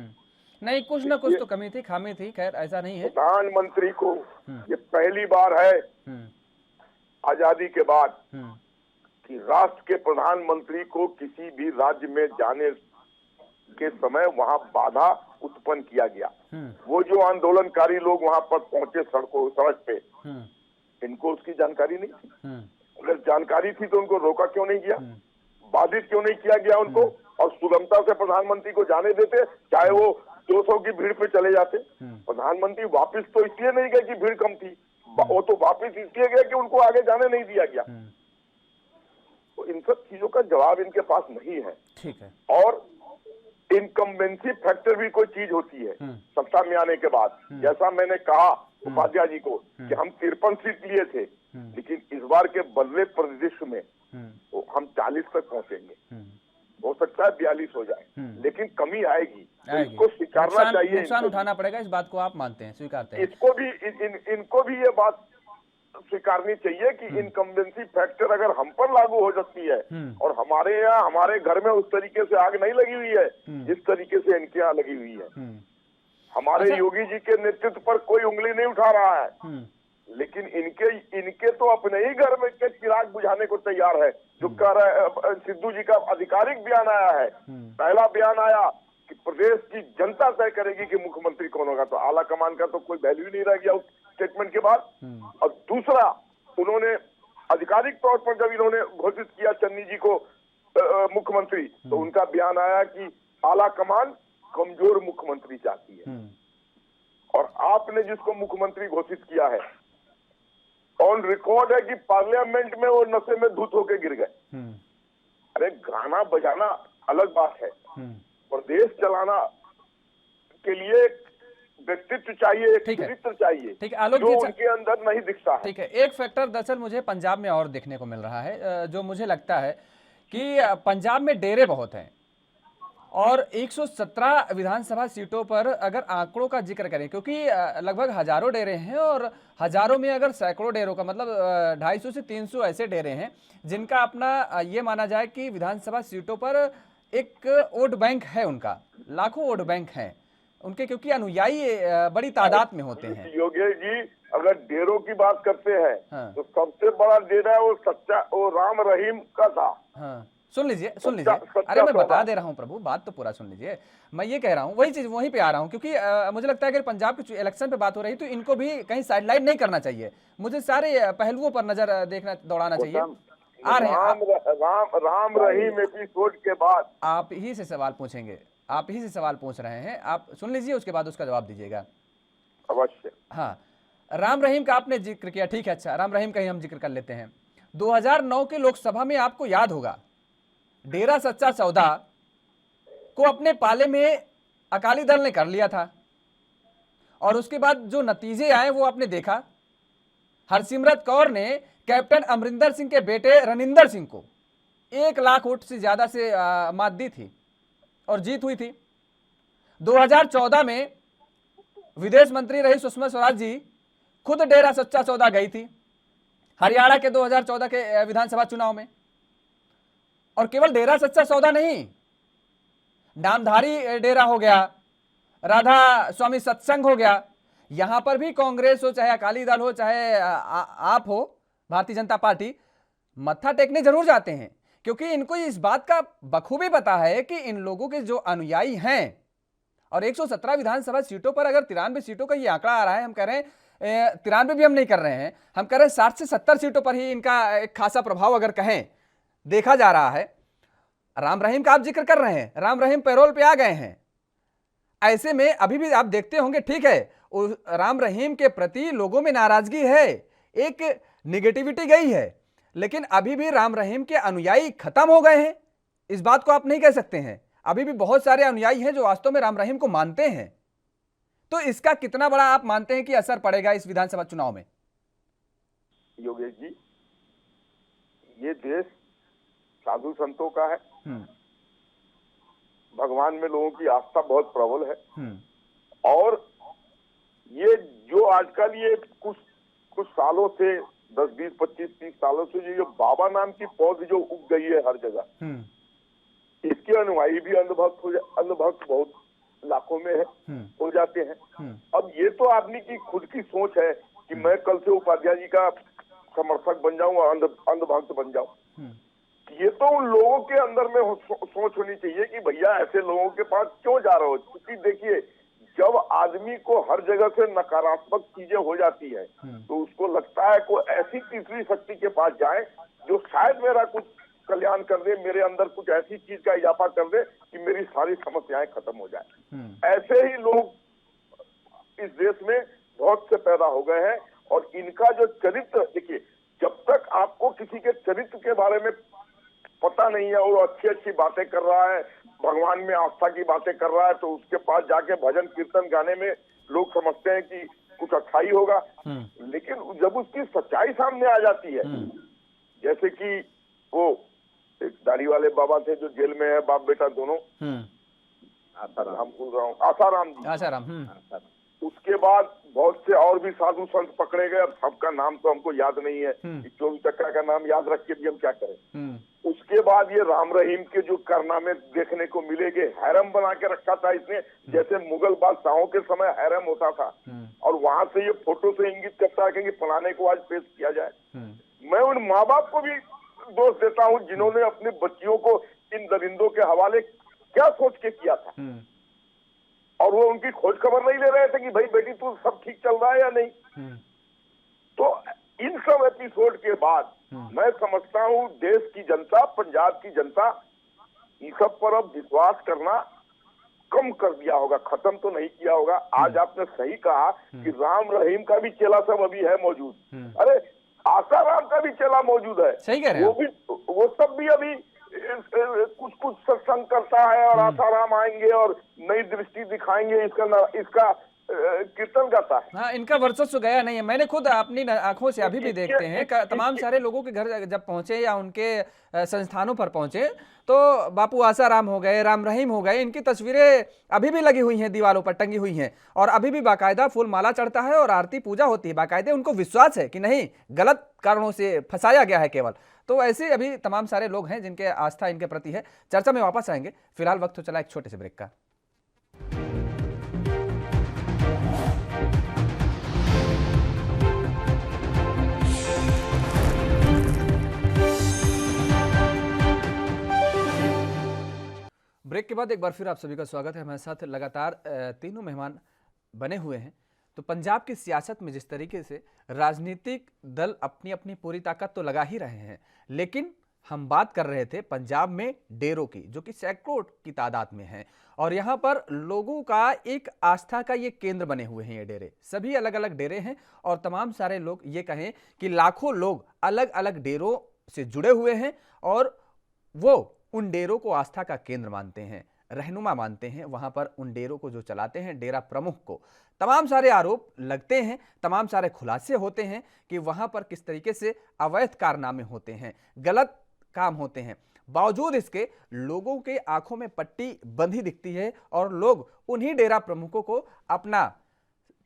नहीं, कुछ ना कुछ तो कमी थी, खामी थी, खैर ऐसा नहीं है। प्रधानमंत्री को ये पहली बार है आजादी के बाद कि राष्ट्र के प्रधानमंत्री को किसी भी राज्य में जाने के समय वहां बाधा उत्पन्न किया गया। वो जो आंदोलनकारी लोग वहां पर पहुंचे सड़क पे, इनको उसकी जानकारी नहीं थी। अगर जानकारी थी तो उनको रोका क्यों नहीं गया, बाधित क्यों नहीं किया गया उनको, और सुगमता से प्रधानमंत्री को जाने देते, चाहे वो 200 की भीड़ पे चले जाते। प्रधानमंत्री वापस तो इसलिए नहीं गए कि भीड़ कम थी, वो तो वापस इसलिए गए कि उनको आगे जाने नहीं दिया गया। तो इन सब चीजों का जवाब इनके पास नहीं है। ठीक है। और इनकम्बेंसी फैक्टर भी कोई चीज होती है सत्ता में आने के बाद। जैसा मैंने कहा उपाध्याय जी को कि हम 53 सीट लिए थे, लेकिन इस बार के बदले परिदृश्य में तो हम 40 तक पहुंचेंगे। हो सकता है 42 हो जाए, लेकिन कमी आएगी, तो इसको स्वीकारना चाहिए। नुकसान उठाना पड़ेगा, इस बात को आप मानते हैं, स्वीकारते हैं? इसको भी इनको भी ये बात स्वीकारनी चाहिए कि इनकम्बेंसी फैक्टर अगर हम पर लागू हो सकती है और हमारे यहाँ हमारे घर में उस तरीके से आग नहीं लगी हुई है जिस तरीके से इनके यहाँ लगी हुई है। हमारे योगी जी के नेतृत्व पर कोई उंगली नहीं उठा रहा है, लेकिन इनके तो अपने ही घर में के चिराग बुझाने को तैयार है। जो कह रहा है, सिद्धू जी का आधिकारिक बयान आया है, पहला बयान आया कि प्रदेश की जनता तय करेगी कि मुख्यमंत्री कौन होगा, तो आला कमान का तो कोई वैल्यू नहीं रह गया उस स्टेटमेंट के बाद। और दूसरा, उन्होंने आधिकारिक तौर पर जब इन्होंने घोषित किया चन्नी जी को मुख्यमंत्री, तो उनका बयान आया कि आला कमान कमजोर मुख्यमंत्री चाहती है। और आपने जिसको मुख्यमंत्री घोषित किया है, ऑन रिकॉर्ड है कि पार्लियामेंट में वो नशे में धुत होके गिर गए। अरे गाना बजाना अलग बात है, प्रदेश चलाना के लिए व्यक्तित्व चाहिए, एक चरित्र चाहिए, ठीक है आलोक जो जी, उनके अंदर नहीं दिखता है। ठीक है, एक फैक्टर दरअसल मुझे पंजाब में और देखने को मिल रहा है, जो मुझे लगता है कि पंजाब में डेरे बहुत हैं और 117 विधानसभा सीटों पर अगर आंकड़ों का जिक्र करें, क्योंकि लगभग हजारों डेरे हैं और हजारों में अगर सैकड़ों डेरों का मतलब 250 से 300 ऐसे डेरे हैं जिनका अपना ये माना जाए कि विधानसभा सीटों पर एक वोट बैंक है, उनका लाखों वोट बैंक हैं उनके, क्योंकि अनुयायी बड़ी तादाद में होते हैं। योगेश जी, अगर डेरों की बात करते हैं हाँ। तो सबसे बड़ा डेरा है वो राम रहीम का था। हाँ, सुन लीजिए अरे मैं बता दे रहा हूं प्रभु, बात तो पूरा सुन लीजिए। मैं ये कह रहा हूं, वही चीज वहीं पे आ रहा हूं, क्योंकि मुझे लगता है अगर पंजाब के इलेक्शन पे बात हो रही तो इनको भी कहीं साइडलाइन नहीं करना चाहिए, मुझे सारे पहलुओं पर नजर दौड़ाना चाहिए। आ रहे हैं राम रहीम एपिसोड के बाद आप ही से सवाल पूछेंगे, आप ही से सवाल पूछ रहे हैं, आप सुन लीजिए उसके बाद उसका जवाब दीजिएगा। अवश्य। हाँ, राम रहीम का आपने जिक्र किया, ठीक है, अच्छा राम रहीम का ही हम जिक्र कर लेते हैं। 2009 के लोकसभा में आपको याद होगा डेरा सच्चा सौदा को अपने पाले में अकाली दल ने कर लिया था और उसके बाद जो नतीजे आए वो आपने देखा। हरसिमरत कौर ने कैप्टन अमरिंदर सिंह के बेटे रनिंदर सिंह को 1 लाख वोट से ज्यादा से मात दी थी और जीत हुई थी। 2014 में विदेश मंत्री रही सुषमा स्वराज जी खुद डेरा सच्चा सौदा गई थी हरियाणा के 2014 के विधानसभा चुनाव में। और केवल डेरा सच्चा सौदा नहीं, नामधारी डेरा हो गया, राधा स्वामी सत्संग हो गया, यहां पर भी कांग्रेस हो चाहे अकाली दल हो चाहे आप हो भारतीय जनता पार्टी मत्था टेकने जरूर जाते हैं, क्योंकि इनको इस बात का बखूबी पता है कि इन लोगों के जो अनुयायी हैं, और 117 विधानसभा सीटों पर अगर 93 सीटों का ये आंकड़ा आ रहा है, हम कह रहे हैं 93 भी हम नहीं कर रहे हैं, हम कह रहे हैं 60 से 70 सीटों पर ही इनका एक खासा प्रभाव अगर कहें देखा जा रहा है। राम रहीम का आप जिक्र कर रहे हैं, राम रहीम पैरोल पे आ गए हैं, ऐसे में अभी भी आप देखते होंगे, ठीक है राम रहीम के प्रति लोगों में नाराजगी है, एक निगेटिविटी गई है, लेकिन अभी भी राम रहीम के अनुयायी खत्म हो गए हैं, इस बात को आप नहीं कह सकते हैं। अभी भी बहुत सारे अनुयायी हैं जो वास्तव में राम रहीम को मानते हैं। तो इसका कितना बड़ा आप मानते हैं कि असर पड़ेगा इस विधानसभा चुनाव में? योगेश जी, ये देश साधु संतों का है, भगवान में लोगों की आस्था बहुत प्रबल है, और ये जो आजकल ये कुछ सालों से 10, 20, 25, 30 सालों से जो बाबा नाम की पौध जो उग गई है हर जगह, इसके अनुयायी भी अंधभक्त बहुत लाखों में है, हो जाते हैं। अब ये तो आदमी की खुद की सोच है कि मैं कल से उपाध्याय जी का समर्थक बन जाऊं और अंधभक्त बन जाऊं। ये तो उन लोगों के अंदर में सोच होनी चाहिए कि भैया ऐसे लोगों के पास क्यों जा रहे हो। क्योंकि देखिए, जब आदमी को हर जगह से नकारात्मक चीजें हो जाती है तो उसको लगता है कोई ऐसी तीसरी शक्ति के पास जाए जो शायद मेरा कुछ कल्याण कर दे, मेरे अंदर कुछ ऐसी चीज का इजाफा कर दे कि मेरी सारी समस्याएं खत्म हो जाए। ऐसे ही लोग इस देश में बहुत से पैदा हो गए हैं, और इनका जो चरित्र, देखिए जब तक आपको किसी के चरित्र के बारे में पता नहीं है, और अच्छी अच्छी बातें कर रहा है, भगवान में आस्था की बातें कर रहा है, तो उसके पास जाके भजन कीर्तन गाने में लोग समझते हैं कि कुछ अच्छा ही होगा। लेकिन जब उसकी सच्चाई सामने आ जाती है, जैसे कि वो एक दाढ़ी वाले बाबा थे जो जेल में है, बाप बेटा दोनों, नाम भूल रहा हूँ, आसाराम जी। आसाराम। उसके बाद बहुत से और भी साधु संत पकड़े गए, अब सबका नाम तो हमको याद नहीं है, 24 चक्का का नाम याद रख के भी हम क्या करें। उसके बाद ये राम रहीम के जो कारनामे देखने को मिलेंगे, हैरम बना के रखा था इसने, जैसे मुगल बादशाहों के समय हैरम होता था, और वहां से ये फोटो से इंगित करता है कि फलाने को आज पेश किया जाए। मैं उन माँ बाप को भी दोष देता हूँ जिन्होंने अपनी बच्चियों को इन दरिंदों के हवाले क्या सोच के किया था, और वो उनकी खोज खबर नहीं ले रहे थे कि भाई बेटी तू सब ठीक चल रहा है या नहीं। तो इन सब एपिसोड के बाद मैं समझता हूँ देश की जनता, पंजाब की जनता इन सब पर अब विश्वास करना कम कर दिया होगा, खत्म तो नहीं किया होगा। आज आपने सही कहा कि राम रहीम का भी चेला सब अभी है मौजूद, अरे आसाराम का भी चेला मौजूद है, सही कह रहे हैं वो सब भी अभी कुछ कुछ सत्संग करता है, और आसाराम आएंगे और नई दृष्टि दिखाएंगे, इसका कीर्तन गाता है। हाँ, इनका वर्चस्व गया नहीं है। मैंने खुद अपनी आंखों से अभी भी देखते हैं, तमाम सारे लोगों के घर जब पहुंचे या उनके संस्थानों पर पहुंचे तो बापू आसाराम हो गए, राम रहीम हो गए, इनकी तस्वीरें अभी भी लगी हुई हैं, दीवारों पर टंगी हुई हैं, और अभी भी बाकायदा फूल माला चढ़ता है और आरती पूजा होती है बाकायदे। उनको विश्वास है कि नहीं, गलत कारणों से फंसाया गया है केवल। तो ऐसे अभी तमाम सारे लोग हैं जिनके आस्था इनके प्रति है। चर्चा में वापस आएंगे, फिलहाल वक्त तो चला एक छोटे से ब्रेक का। ब्रेक के बाद एक बार फिर आप सभी का स्वागत है। हमारे साथ लगातार तीनों मेहमान बने हुए हैं। तो पंजाब की सियासत में जिस तरीके से राजनीतिक दल अपनी अपनी पूरी ताकत तो लगा ही रहे हैं, लेकिन हम बात कर रहे थे पंजाब में डेरों की, जो कि सैकड़ों की तादाद में हैं, और यहाँ पर लोगों का एक आस्था का ये केंद्र बने हुए हैं। ये डेरे सभी अलग अलग डेरे हैं, और तमाम सारे लोग ये कहें कि लाखों लोग अलग अलग डेरों से जुड़े हुए हैं, और वो उन डेरों को आस्था का केंद्र मानते हैं, रहनुमा मानते हैं। वहां पर उन डेरों को जो चलाते हैं, डेरा प्रमुख को तमाम सारे आरोप लगते हैं, तमाम सारे खुलासे होते हैं कि वहां पर किस तरीके से अवैध कारनामे होते हैं, गलत काम होते हैं। बावजूद इसके लोगों के आंखों में पट्टी बंधी दिखती है, और लोग उन्हीं डेरा प्रमुखों को अपना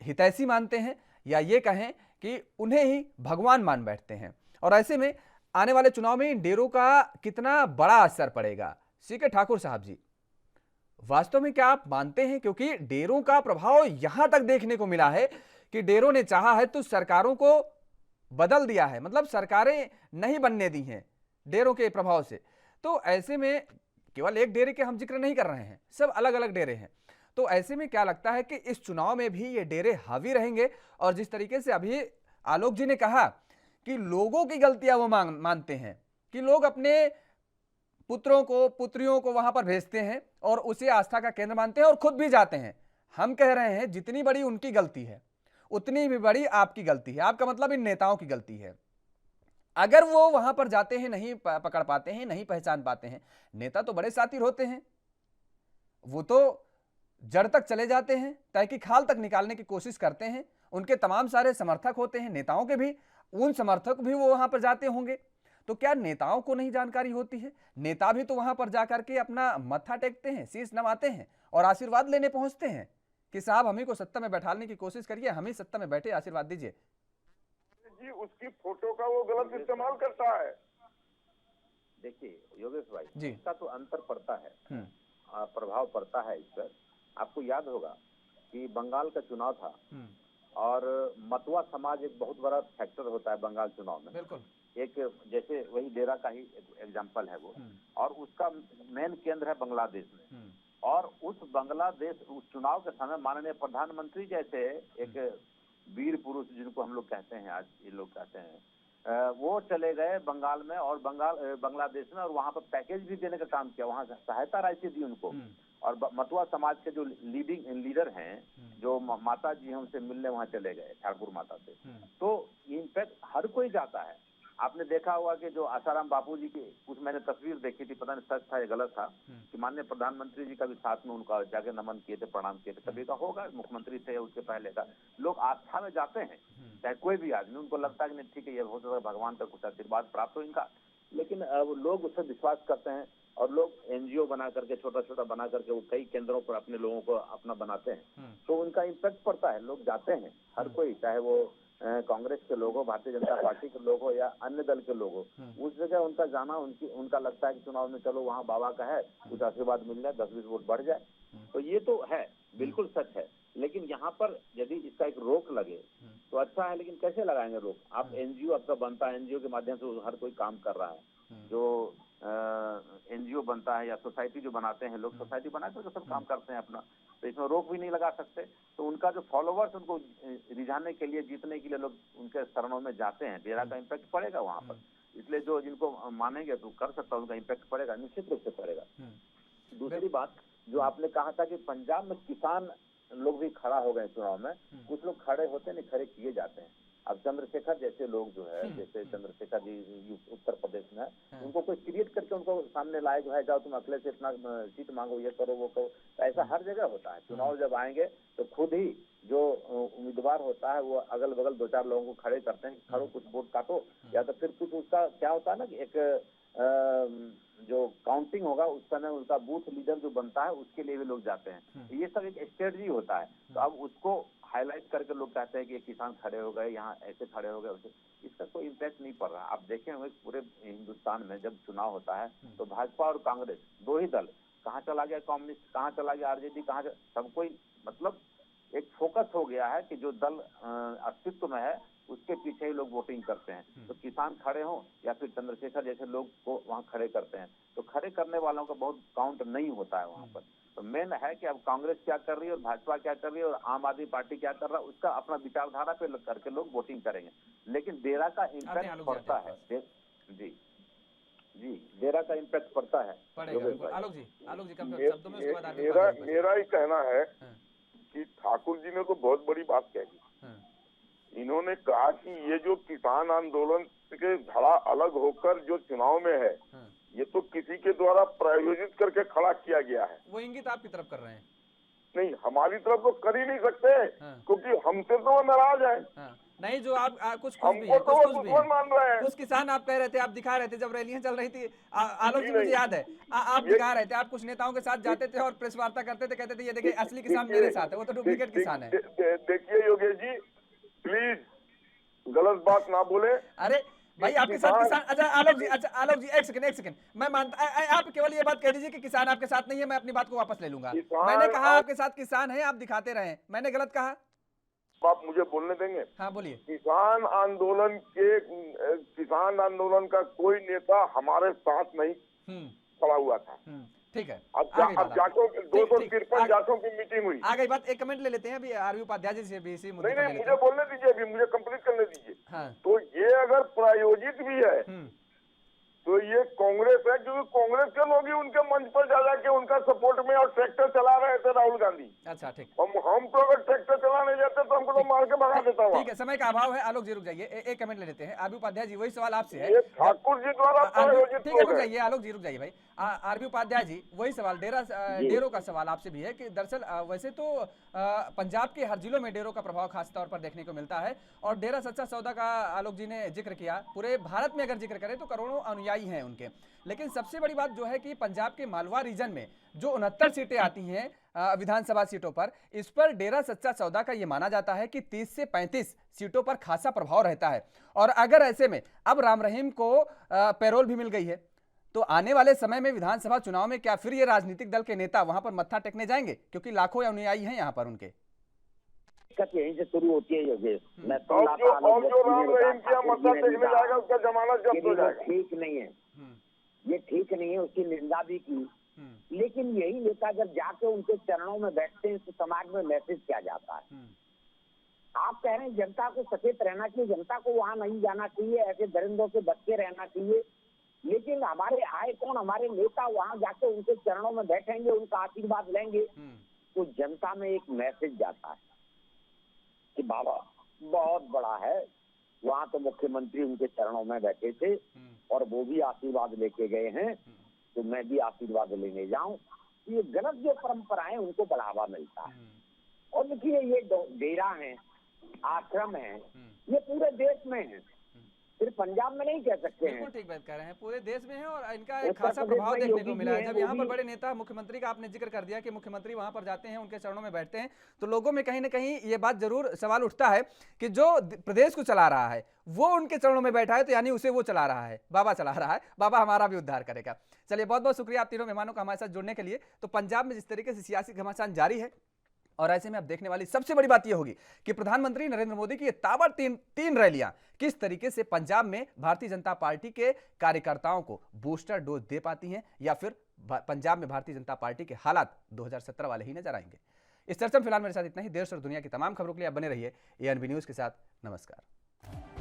हितैषी मानते हैं, या ये कहें कि उन्हें ही भगवान मान बैठते हैं। और ऐसे में आने वाले चुनाव में इन डेरों का कितना बड़ा असर पड़ेगा, सीके ठाकुर साहब जी, वास्तव में क्या आप मानते हैं? क्योंकि डेरों का प्रभाव यहां तक देखने को मिला है कि डेरों ने चाहा है तो सरकारों को बदल दिया है, मतलब सरकारें नहीं बनने दी हैं डेरों के प्रभाव से। तो ऐसे में केवल एक डेरे के हम जिक्र नहीं कर रहे हैं, सब अलग अलग डेरे हैं। तो ऐसे में क्या लगता है कि इस चुनाव में भी ये डेरे हावी रहेंगे? और जिस तरीके से अभी आलोक जी ने कहा कि लोगों की गलतियां वो मानते हैं, कि लोग अपने पुत्रों को पुत्रियों को वहां पर भेजते हैं और उसे आस्था का केंद्र मानते हैं और खुद भी जाते हैं। हम कह रहे हैं जितनी बड़ी उनकी गलती है उतनी भी बड़ी आपकी गलती है। आपका मतलब इन नेताओं की गलती है। अगर वो वहां पर जाते हैं, नहीं पकड़ पाते हैं, नहीं पहचान पाते हैं, नेता तो बड़े शातिर होते हैं, वो तो जड़ तक चले जाते हैं, तहकीक खाल तक निकालने की कोशिश करते हैं। उनके तमाम सारे समर्थक होते हैं, नेताओं के भी, उन समर्थक भी वो वहां पर जाते होंगे। तो क्या नेताओं को नहीं जानकारी होती है? नेता भी तो वहां पर जाकर के अपना मत्था टेकते हैं, शीश नवाते हैं और आशीर्वाद लेने पहुंचते हैं कि साहब हमें को सत्ता में बैठाने की कोशिश करिए, हम ही सत्ता में बैठे, आशीर्वाद दीजिए। जी उसकी फोटो का वो गलत इस्तेमाल करता है। देखिए योगेश भाई जी, इसका तो अंतर पड़ता है, प्रभाव पड़ता है इस पर। आपको याद होगा कि बंगाल का चुनाव था और मतुआ समाज एक बहुत बड़ा फैक्टर होता है बंगाल चुनाव में। बिल्कुल। एक जैसे वही डेरा का ही एग्जाम्पल है वो, और उसका मेन केंद्र है बांग्लादेश में। और उस बांग्लादेश उस चुनाव के समय माननीय प्रधानमंत्री जैसे एक वीर पुरुष जिनको हम लोग कहते हैं, आज ये लोग कहते हैं, वो चले गए बंगाल में और बांग्लादेश में, और वहां पर पैकेज भी देने का काम किया, वहां सहायता राशि दी उनको। और मतुआ समाज के जो लीडर हैं, जो माता जी हमसे मिलने वहां चले गए ठाकुर माता से। तो इनफैक्ट हर कोई जाता है। आपने आपने देखा होगा कि जो आसाराम बापू जी की कुछ मैंने तस्वीर देखी थी, पता नहीं सच था या गलत था, कि माननीय प्रधानमंत्री जी का भी साथ में उनका जाके नमन किए थे, प्रणाम किए थे। कभी का होगा, मुख्यमंत्री थे उसके पहले का, लोग आस्था में जाते हैं, चाहे कोई भी आदमी, उनको लगता है कि नहीं ठीक है, ये हो सकता है भगवान का कुछ आशीर्वाद प्राप्त हो इनका, लेकिन लोग उससे विश्वास करते हैं और लोग एनजीओ बना करके, छोटा छोटा बना करके वो कई केंद्रों पर अपने लोगों को अपना बनाते हैं, तो उनका इम्पैक्ट पड़ता है, लोग जाते हैं, हर कोई, चाहे वो कांग्रेस के लोग हो, भारतीय जनता पार्टी के लोग हो या अन्य दल के लोग हो, उस जगह उनका जाना, उनका लगता है कि चुनाव में चलो वहाँ बाबा का है, कुछ आशीर्वाद मिल जाए, 10-20 वोट बढ़ जाए, तो ये तो है, बिल्कुल सच है। लेकिन यहाँ पर यदि इसका एक रोक लगे तो अच्छा है, लेकिन कैसे लगाएंगे रोक? आप एनजीओ आपका बनता है, एनजीओ के माध्यम से हर कोई काम कर रहा है, जो एनजीओ बनता है या सोसाइटी जो बनाते हैं लोग, सोसाइटी बना कर सब काम करते हैं अपना, तो इसमें रोक भी नहीं लगा सकते। तो उनका जो फॉलोवर्स, उनको रिझाने के लिए, जीतने के लिए लोग उनके शरणों में जाते हैं, डेरा का इम्पैक्ट पड़ेगा वहाँ पर, इसलिए जो जिनको मानेंगे तो कर सकता है, उनका इम्पैक्ट पड़ेगा, निश्चित रूप से पड़ेगा। दूसरी बात जो आपने कहा था कि पंजाब में किसान लोग भी खड़ा हो गए चुनाव में, कुछ लोग खड़े होते नहीं, खड़े किए जाते हैं। अब चंद्रशेखर जैसे लोग जो है, जैसे चंद्रशेखर जी उत्तर प्रदेश में, उनको कोई क्रिएट करके उनको सामने लाए, जो है जाओ तुम अखिलेश से इतना सीट मांगो, ये करो वो करो, तो ऐसा हर जगह होता है। चुनाव जब आएंगे तो खुद ही जो उम्मीदवार होता है वो अगल बगल 2-4 लोगों को खड़े करते हैं, खड़ो कुछ वोट काटो, या तो फिर कुछ उसका क्या होता है ना कि एक जो काउंटिंग होगा उस समय उनका बूथ लीडर जो बनता है उसके लिए भी लोग जाते हैं, ये सब एक स्ट्रेटजी होता है। तो अब उसको हाईलाइट करके लोग कहते हैं कि ये किसान खड़े हो गए, यहाँ ऐसे खड़े हो गए, वैसे, इसका कोई इम्पैक्ट नहीं पड़ रहा। आप देखें हुए पूरे हिंदुस्तान में जब चुनाव होता है तो भाजपा और कांग्रेस दो ही दल, कहाँ चला गया कम्युनिस्ट, कहाँ चला गया आरजेडी, कहाँ सब कोई, मतलब एक फोकस हो गया है कि जो दल अस्तित्व में है उसके पीछे ही लोग वोटिंग करते हैं। तो किसान खड़े हों या फिर चंद्रशेखर जैसे लोग को वहाँ खड़े करते हैं, तो खड़े करने वालों का बहुत काउंट नहीं होता है वहाँ पर। तो मेन है कि अब कांग्रेस क्या कर रही है और भाजपा क्या कर रही है और आम आदमी पार्टी क्या कर रहा है, उसका अपना विचारधारा पे करके लोग वोटिंग करेंगे। लेकिन डेरा का इम्पैक्ट पड़ता है, जी जी, डेरा का इम्पैक्ट पड़ता है। आलोक जी शब्दों में उसके बाद मेरा ही कहना है कि ठाकुर जी ने तो बहुत बड़ी बात कही। इन्होंने कहा कि ये जो किसान आंदोलन के धड़ा अलग होकर जो चुनाव में है, ये तो किसी के द्वारा प्रायोजित करके खड़ा किया गया है। वो इंगित आपकी तरफ कर रहे हैं? नहीं, हमारी तरफ तो कर ही नहीं सकते, क्योंकि हमसे तो वो नाराज है। नहीं, जो आप कुछ हमको भी है, तो वो दुश्मन मान रहे हैं। कुछ किसान आप कह रहे थे, आप दिखा रहे थे जब रैलियां चल रही थी, आलोक जी मुझे याद है, आप दिखा रहे थे, आप कुछ नेताओं के साथ जाते थे और प्रेस वार्ता करते थे, कहते थे ये देखिए असली किसान मेरे साथ है, वो तो डुप्लीकेट किसान है। देखिए योगेश जी, प्लीज गलत बात ना बोले। अरे भाई आपके साथ किसान, अच्छा आलोक जी एक सेकंड, मैं मानता, आप केवल ये बात कह दीजिए कि किसान आपके साथ नहीं है, मैं अपनी बात को वापस ले लूंगा। मैंने कहा आपके साथ किसान है, आप दिखाते रहे, मैंने गलत कहा? आप मुझे बोलने देंगे? हाँ बोलिए। किसान आंदोलन का कोई नेता हमारे साथ नहीं खड़ा हुआ था। ठीक है, अब जाटों 253 जाटों की मीटिंग हुई। आ गई बात, एक कमेंट ले लेते हैं अभी आरवी उपाध्याय जी से भी इसी मुद्दे पर। नहीं, मुझे बोलने दीजिए, अभी मुझे कंप्लीट करने दीजिए। हाँ। तो ये अगर प्रायोजित भी है तो ये कांग्रेस है, क्योंकि कांग्रेस के लोग ही उनके मंच पर जा जाके उनका सपोर्ट में और ट्रैक्टर चला रहे थे राहुल गांधी। अच्छा ठीक, हम तो अगर ट्रैक्टर चलाने जाते तो हमको तो मार के भगा देता हूँ। ठीक है, समय का अभाव है, आलोक जी रुक जाइए, एक कमेंट ले लेते हैं। आरबी उपाध्याय जी, वही सवाल आपसे है, ठाकुर जी द्वारा प्रायोजित। ठीक है रुक जाइए, आलोक जी रुक जाइए भाई। आरबी उपाध्याय जी, वही सवाल डेरों का सवाल आपसे भी है कि दरअसल वैसे तो पंजाब के हर जिलों में डेरों का प्रभाव खास तौर पर देखने को मिलता है, और डेरा सच्चा सौदा का आलोक जी ने जिक्र किया, पूरे भारत में अगर जिक्र करें तो करोड़ों अनुयायी हैं उनके। लेकिन सबसे बड़ी बात जो है कि पंजाब के मालवा रीजन में जो 69 सीटें आती हैं विधानसभा सीटों पर, इस पर डेरा सच्चा सौदा का यह माना जाता है कि 30 से 35 सीटों पर खासा प्रभाव रहता है। और अगर ऐसे में अब राम रहीम को पैरोल भी मिल गई है, तो आने वाले समय में विधानसभा चुनाव में क्या फिर ये राजनीतिक दल के नेता वहां पर मत्था टेकने जाएंगे, क्योंकि लाखों अनुयायी हैं यहाँ पर उनके? दिक्कत यहीं से शुरू होती है योगेश। मैं जो राम रहीम किया मत्था टेकने जाएगा उसका जमानत जब्त हो जाएगा। ठीक नहीं है, ये ठीक नहीं है, उसकी निंदा भी की। लेकिन यही नेता जब जाके उनके चरणों में बैठते हैं तो समाज में मैसेज क्या जाता है? आप कह रहे हैं जनता को सचेत रहना चाहिए, जनता को वहां नहीं जाना चाहिए, ऐसे दरिंदों से बच के रहना चाहिए। लेकिन हमारे आए कौन? हमारे नेता वहां जाके उनके चरणों में बैठेंगे, उनका आशीर्वाद लेंगे, तो जनता में एक मैसेज जाता है कि बाबा बहुत बड़ा है, वहां तो मुख्यमंत्री उनके चरणों में बैठे थे और वो भी आशीर्वाद लेके गए हैं, तो मैं भी आशीर्वाद लेने जाऊं। ये गलत जो परंपराएं उनको बढ़ावा मिलता है। और देखिए ये डेरा है, आश्रम है, ये पूरे देश में है, सिर्फ पंजाब में नहीं कह सकते हैं। बिल्कुल ठीक बात कह रहे हैं, पूरे देश में है और इनका एक खासा प्रभाव देखने को मिला है। जब यहाँ पर बड़े नेता, मुख्यमंत्री का आपने जिक्र कर दिया कि मुख्यमंत्री वहां पर जाते हैं, उनके चरणों में बैठते हैं, तो लोगों में कहीं ना कहीं ये बात जरूर सवाल उठता है कि जो प्रदेश को चला रहा है वो उनके चरणों में बैठा है, तो यानी उसे वो चला रहा है, बाबा चला रहा है, बाबा हमारा भी उद्धार करेगा। चलिए, बहुत बहुत शुक्रिया आप तीनों मेहमानों का हमारे साथ जुड़ने के लिए। तो पंजाब में जिस तरीके से सियासी घमासान जारी है, और ऐसे में अब देखने वाली सबसे बड़ी बात यह होगी कि प्रधानमंत्री नरेंद्र मोदी की ये ताबड़ तीन रैलियां किस तरीके से पंजाब में भारतीय जनता पार्टी के कार्यकर्ताओं को बूस्टर डोज दे पाती हैं, या फिर पंजाब में भारतीय जनता पार्टी के हालात 2017 वाले ही नजर आएंगे। इस चर्चा में फिलहाल मेरे साथ इतना ही। देश और दुनिया की तमाम खबरों के लिए आप बने रहिए एएनबी न्यूज के साथ। नमस्कार।